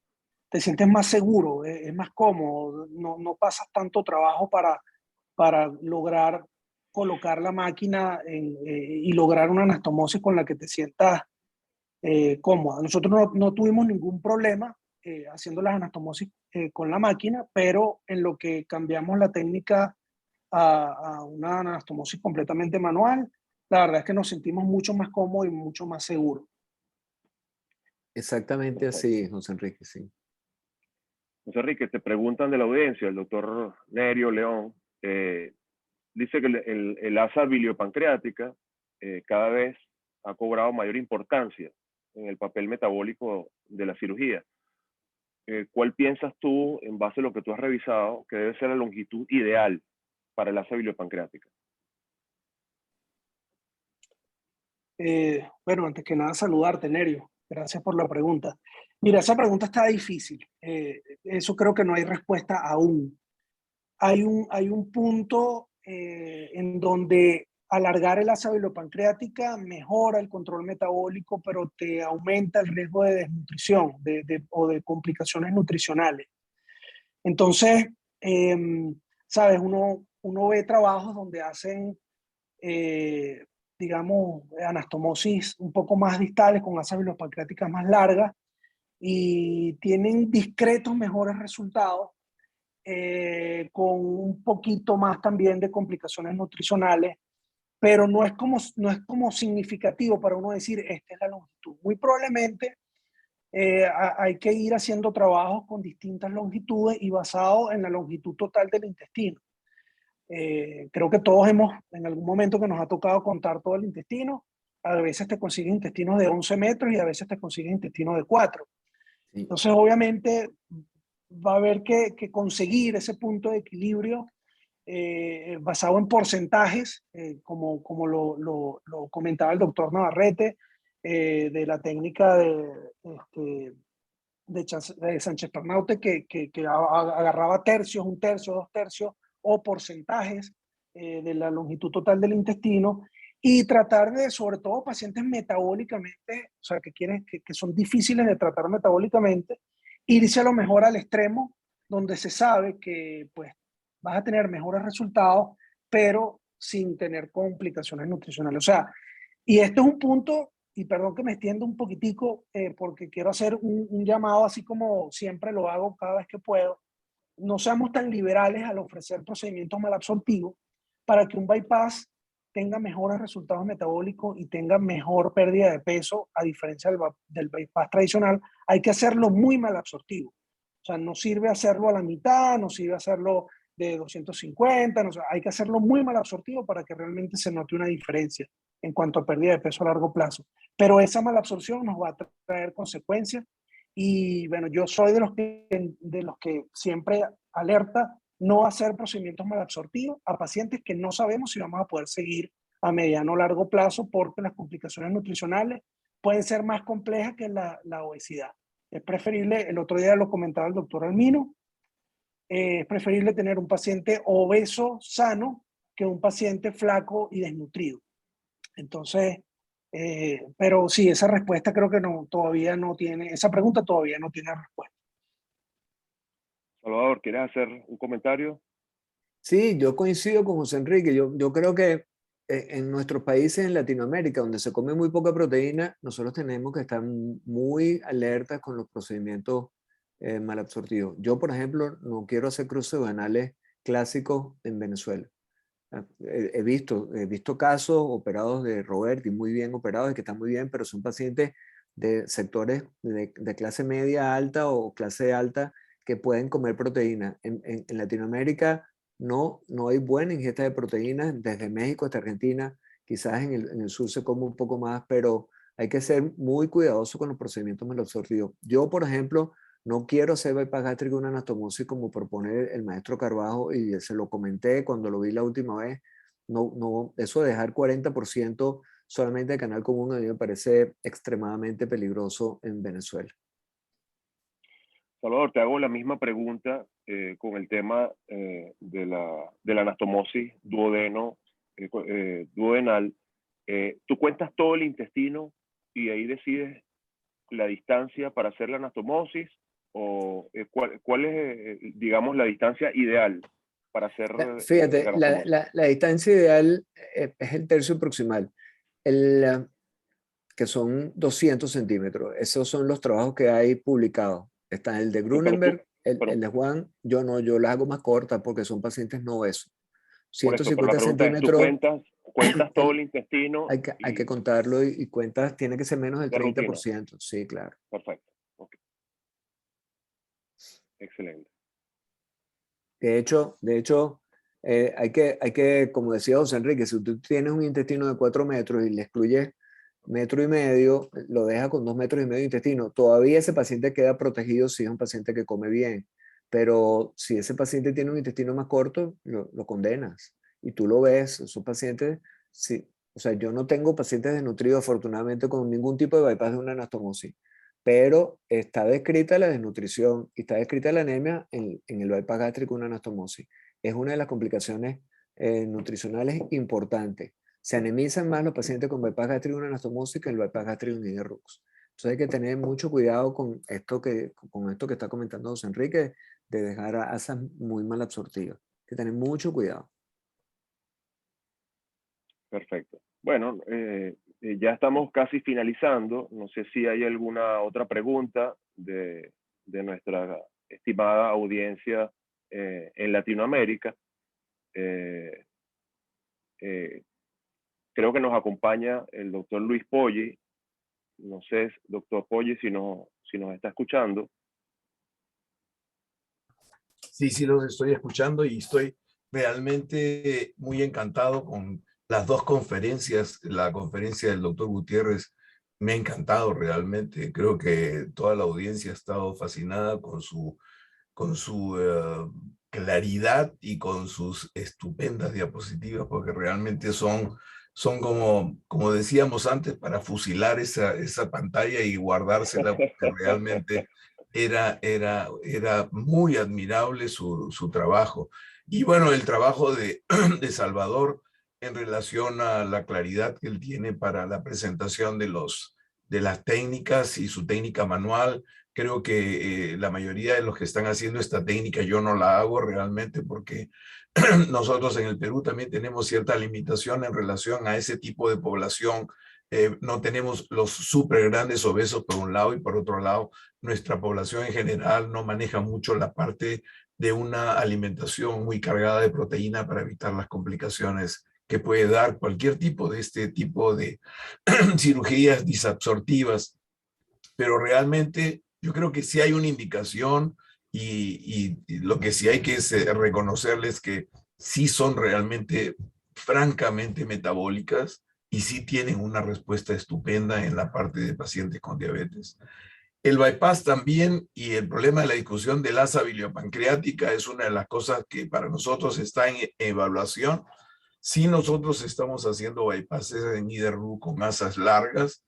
Speaker 2: te sientes más seguro, es más cómodo, no pasas tanto trabajo para lograr colocar la máquina y lograr una anastomosis con la que te sientas cómoda. Nosotros no tuvimos ningún problema haciendo las anastomosis con la máquina, pero en lo que cambiamos la técnica a una anastomosis completamente manual, la verdad es que nos sentimos mucho más cómodos y mucho más seguros.
Speaker 3: Exactamente así, José Enrique, sí.
Speaker 1: José Enrique, te preguntan de la audiencia, el doctor Nerio León, dice que el asa biliopancreática cada vez ha cobrado mayor importancia en el papel metabólico de la cirugía. ¿Cuál piensas tú, en base a lo que tú has revisado, que debe ser la longitud ideal para el asa biliopancreática?
Speaker 2: Bueno, antes que nada saludarte, Nerio. Gracias por la pregunta. Mira, esa pregunta está difícil. Eso creo que no hay respuesta aún. Hay un punto en donde alargar el asa biliopancreática mejora el control metabólico, pero te aumenta el riesgo de desnutrición o de complicaciones nutricionales. Entonces, sabes, uno ve trabajos donde hacen, digamos, anastomosis un poco más distales con asas biliopancreáticas más largas y tienen discretos mejores resultados con un poquito más también de complicaciones nutricionales, pero no es como significativo para uno decir, esta es la longitud. Muy probablemente hay que ir haciendo trabajos con distintas longitudes y basado en la longitud total del intestino. Creo que todos hemos, en algún momento que nos ha tocado contar todo el intestino, a veces te consigues intestinos de 11 metros y a veces te consigues intestinos de 4.
Speaker 3: Sí.
Speaker 2: Entonces, obviamente, va a haber que conseguir ese punto de equilibrio basado en porcentajes, como lo comentaba el doctor Navarrete, de la técnica de Sánchez Pernaute, que agarraba tercios, un tercio, dos tercios, o porcentajes de la longitud total del intestino, y tratar de, sobre todo pacientes metabólicamente, o sea, que son difíciles de tratar metabólicamente, irse a lo mejor al extremo, donde se sabe que pues vas a tener mejores resultados, pero sin tener complicaciones nutricionales. O sea, y esto es un punto, y perdón que me extienda un poquitico, porque quiero hacer un llamado así como siempre lo hago cada vez que puedo. No seamos tan liberales al ofrecer procedimientos malabsortivos para que un bypass tenga mejores resultados metabólicos y tenga mejor pérdida de peso, a diferencia del bypass tradicional. Hay que hacerlo muy malabsortivo. O sea, no sirve hacerlo a la mitad, no sirve hacerlo de 250, no, hay que hacerlo muy malabsortivo para que realmente se note una diferencia en cuanto a pérdida de peso a largo plazo. Pero esa malabsorción nos va a traer consecuencias y bueno, yo soy de los que siempre alerta no hacer procedimientos malabsortivos a pacientes que no sabemos si vamos a poder seguir a mediano o largo plazo porque las complicaciones nutricionales pueden ser más complejas que la obesidad. Es preferible, el otro día lo comentaba el doctor Almino, es preferible tener un paciente obeso sano que un paciente flaco y desnutrido. Entonces, pero sí, esa respuesta creo que no, todavía no tiene, esa pregunta todavía no tiene respuesta.
Speaker 1: Salvador, ¿quieres hacer un comentario?
Speaker 3: Sí, yo coincido con José Enrique. Yo creo que en nuestros países en Latinoamérica, donde se come muy poca proteína, nosotros tenemos que estar muy alertas con los procedimientos malabsortivos. Yo, por ejemplo, no quiero hacer cruces duodenales clásicos en Venezuela. He visto casos operados de Roberti, muy bien operados y que están muy bien, pero son pacientes de sectores de clase media alta o clase alta que pueden comer proteína. En Latinoamérica no hay buena ingesta de proteínas, desde México hasta Argentina, quizás en el sur se come un poco más, pero hay que ser muy cuidadoso con los procedimientos malabsortivos. Yo, por ejemplo, no quiero hacer bypass gástrico, una anastomosis como propone el maestro Carbajo, y se lo comenté cuando lo vi la última vez. Eso de dejar 40% solamente de canal común a mí me parece extremadamente peligroso en Venezuela.
Speaker 1: Salvador, te hago la misma pregunta con el tema de la anastomosis duodenal. Tú cuentas todo el intestino y ahí decides la distancia para hacer la anastomosis, o cuál es, digamos, la distancia ideal para hacer
Speaker 3: Fíjate,
Speaker 1: la anastomosis.
Speaker 3: la distancia ideal es el tercio proximal, que son 200 centímetros. Esos son los trabajos que hay publicados. Está el de Grunenberg, el de Juan. Yo las hago más cortas porque son pacientes no obesos.
Speaker 1: Por eso, pero la
Speaker 3: 150
Speaker 1: pregunta es, ¿tú
Speaker 3: centímetros,
Speaker 1: cuentas todo el intestino
Speaker 3: hay que contarlo y cuentas, tiene que ser menos del
Speaker 1: de rutina?
Speaker 3: 30%. Sí, claro.
Speaker 1: Perfecto. Okay. Excelente.
Speaker 3: De hecho, hay que, como decía José Enrique, si tú tienes un intestino de 4 metros y le excluyes 1,5 metros, lo deja con 2,5 metros de intestino, todavía ese paciente queda protegido si es un paciente que come bien. Pero si ese paciente tiene un intestino más corto, lo condenas. Y tú lo ves, esos pacientes, sí. O sea, yo no tengo pacientes desnutridos afortunadamente con ningún tipo de bypass de una anastomosis, pero está descrita la desnutrición y está descrita la anemia en el bypass gástrico, una anastomosis. Es una de las complicaciones nutricionales importantes. Se anemizan más los pacientes con bypass gástrico, una anastomosis, que el bypass gástrico en IDRUX. Entonces hay que tener mucho cuidado con esto que está comentando José Enrique, de dejar asas muy mal absortivas. Hay que tener mucho cuidado.
Speaker 1: Perfecto. Bueno, ya estamos casi finalizando. No sé si hay alguna otra pregunta de nuestra estimada audiencia en Latinoamérica. Eh, creo que nos acompaña el doctor Luis Poggi. No sé, doctor Poggi, si si nos está escuchando.
Speaker 4: Sí, sí, los estoy escuchando y estoy realmente muy encantado con las dos conferencias. La conferencia del doctor Gutiérrez me ha encantado realmente. Creo que toda la audiencia ha estado fascinada con su claridad y con sus estupendas diapositivas, porque realmente son como decíamos antes, para fusilar esa pantalla y guardársela, porque realmente era muy admirable su trabajo. Y bueno, el trabajo de Salvador en relación a la claridad que él tiene para la presentación de las técnicas y su técnica manual. Creo que la mayoría de los que están haciendo esta técnica, yo no la hago realmente porque nosotros en el Perú también tenemos cierta limitación en relación a ese tipo de población. No tenemos los súper grandes obesos por un lado, y por otro lado nuestra población en general no maneja mucho la parte de una alimentación muy cargada de proteína para evitar las complicaciones que puede dar cualquier tipo de este tipo de cirugías disabsortivas. Pero realmente yo creo que sí hay una indicación y lo que sí hay que es reconocerles que sí son realmente francamente metabólicas y sí tienen una respuesta estupenda en la parte de pacientes con diabetes. El bypass también, y el problema de la discusión de la asa biliopancreática es una de las cosas que para nosotros está en evaluación. Si nosotros estamos haciendo bypasses en IDERU con asas largas,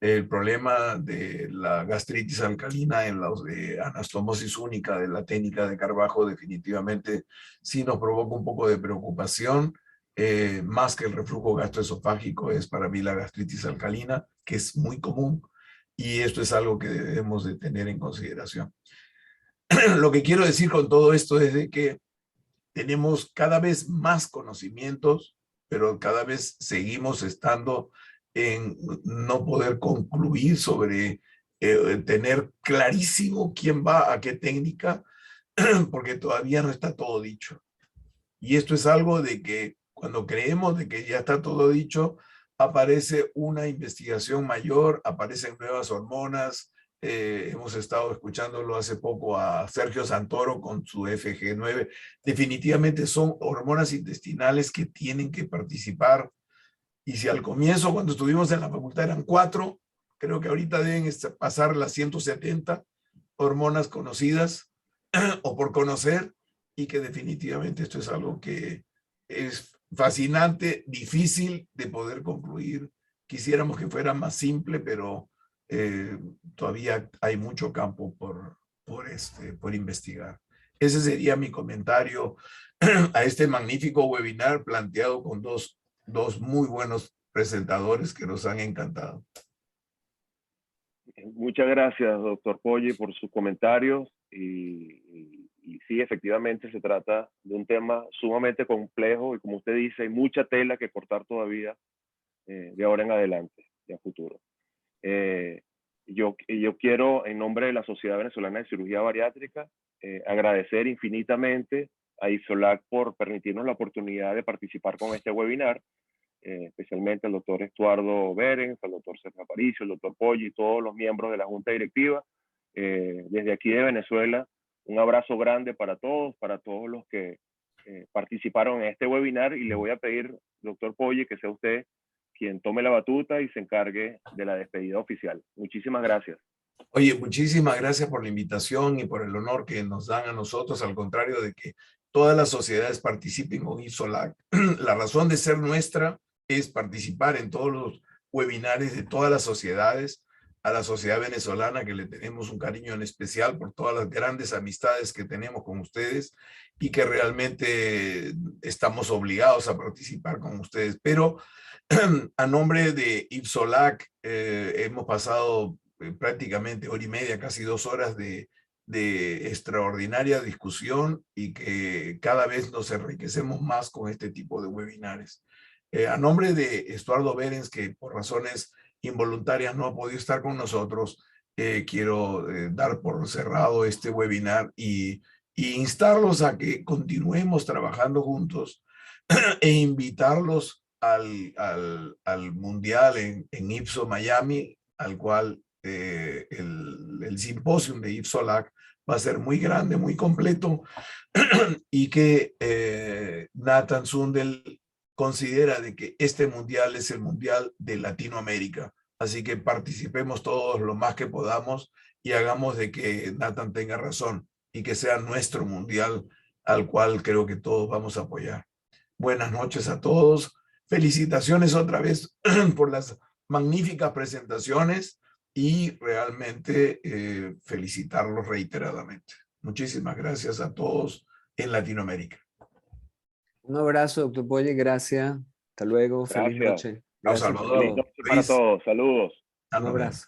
Speaker 4: el problema de la gastritis alcalina en los de anastomosis única de la técnica de Carbajo definitivamente sí nos provoca un poco de preocupación, más que el reflujo gastroesofágico es para mí la gastritis alcalina, que es muy común, y esto es algo que debemos de tener en consideración. Lo que quiero decir con todo esto es de que tenemos cada vez más conocimientos, pero cada vez seguimos estando en no poder concluir sobre tener clarísimo quién va a qué técnica, porque todavía no está todo dicho. Y esto es algo de que cuando creemos de que ya está todo dicho, aparece una investigación mayor, aparecen nuevas hormonas. Hemos estado escuchándolo hace poco a Sergio Santoro con su FG9. Definitivamente son hormonas intestinales que tienen que participar. Y si al comienzo, cuando estuvimos en la facultad, eran 4, creo que ahorita deben pasar las 170 hormonas conocidas o por conocer, y que definitivamente esto es algo que es fascinante, difícil de poder concluir. Quisiéramos que fuera más simple, pero todavía hay mucho campo por investigar. Ese sería mi comentario a este magnífico webinar planteado con dos muy buenos presentadores que nos han encantado.
Speaker 1: Muchas gracias, doctor Poggi, por sus comentarios. Y sí, efectivamente se trata de un tema sumamente complejo y, como usted dice, hay mucha tela que cortar todavía de ahora en adelante y a futuro. Yo quiero, en nombre de la Sociedad Venezolana de Cirugía Bariátrica, agradecer infinitamente a IFSOLAC por permitirnos la oportunidad de participar con este webinar, especialmente al doctor Estuardo Berens, al doctor Sergio Aparicio, al doctor Poggi y todos los miembros de la Junta Directiva. Desde aquí de Venezuela, un abrazo grande para todos los que participaron en este webinar, y le voy a pedir, doctor Poggi, que sea usted quien tome la batuta y se encargue de la despedida oficial. Muchísimas gracias.
Speaker 4: Oye, muchísimas gracias por la invitación y por el honor que nos dan a nosotros, al contrario de que todas las sociedades participen con IFSOLAC. La razón de ser nuestra es participar en todos los webinares de todas las sociedades, a la sociedad venezolana, que le tenemos un cariño en especial por todas las grandes amistades que tenemos con ustedes y que realmente estamos obligados a participar con ustedes. Pero a nombre de IFSOLAC hemos pasado prácticamente hora y media, casi 2 horas de extraordinaria discusión, y que cada vez nos enriquecemos más con este tipo de webinares. A nombre de Estuardo Berens, que por razones involuntarias no ha podido estar con nosotros, quiero dar por cerrado este webinar y instarlos a que continuemos trabajando juntos e invitarlos al Mundial en IPSO Miami, al cual el simposium de Yves Solac va a ser muy grande, muy completo, y que Nathan Sundel considera de que este mundial es el mundial de Latinoamérica. Así que participemos todos lo más que podamos y hagamos de que Nathan tenga razón y que sea nuestro mundial al cual creo que todos vamos a apoyar. Buenas noches a todos. Felicitaciones otra vez por las magníficas presentaciones y realmente felicitarlos reiteradamente. Muchísimas gracias a todos en Latinoamérica.
Speaker 3: Un abrazo, doctor Boye, gracias. Hasta luego, feliz
Speaker 1: Gracias.
Speaker 3: noche.
Speaker 4: Chao,
Speaker 3: Gracias por
Speaker 4: Salvador.
Speaker 1: Feliz
Speaker 3: todo.
Speaker 1: noche para todos. Saludos.
Speaker 3: Un abrazo.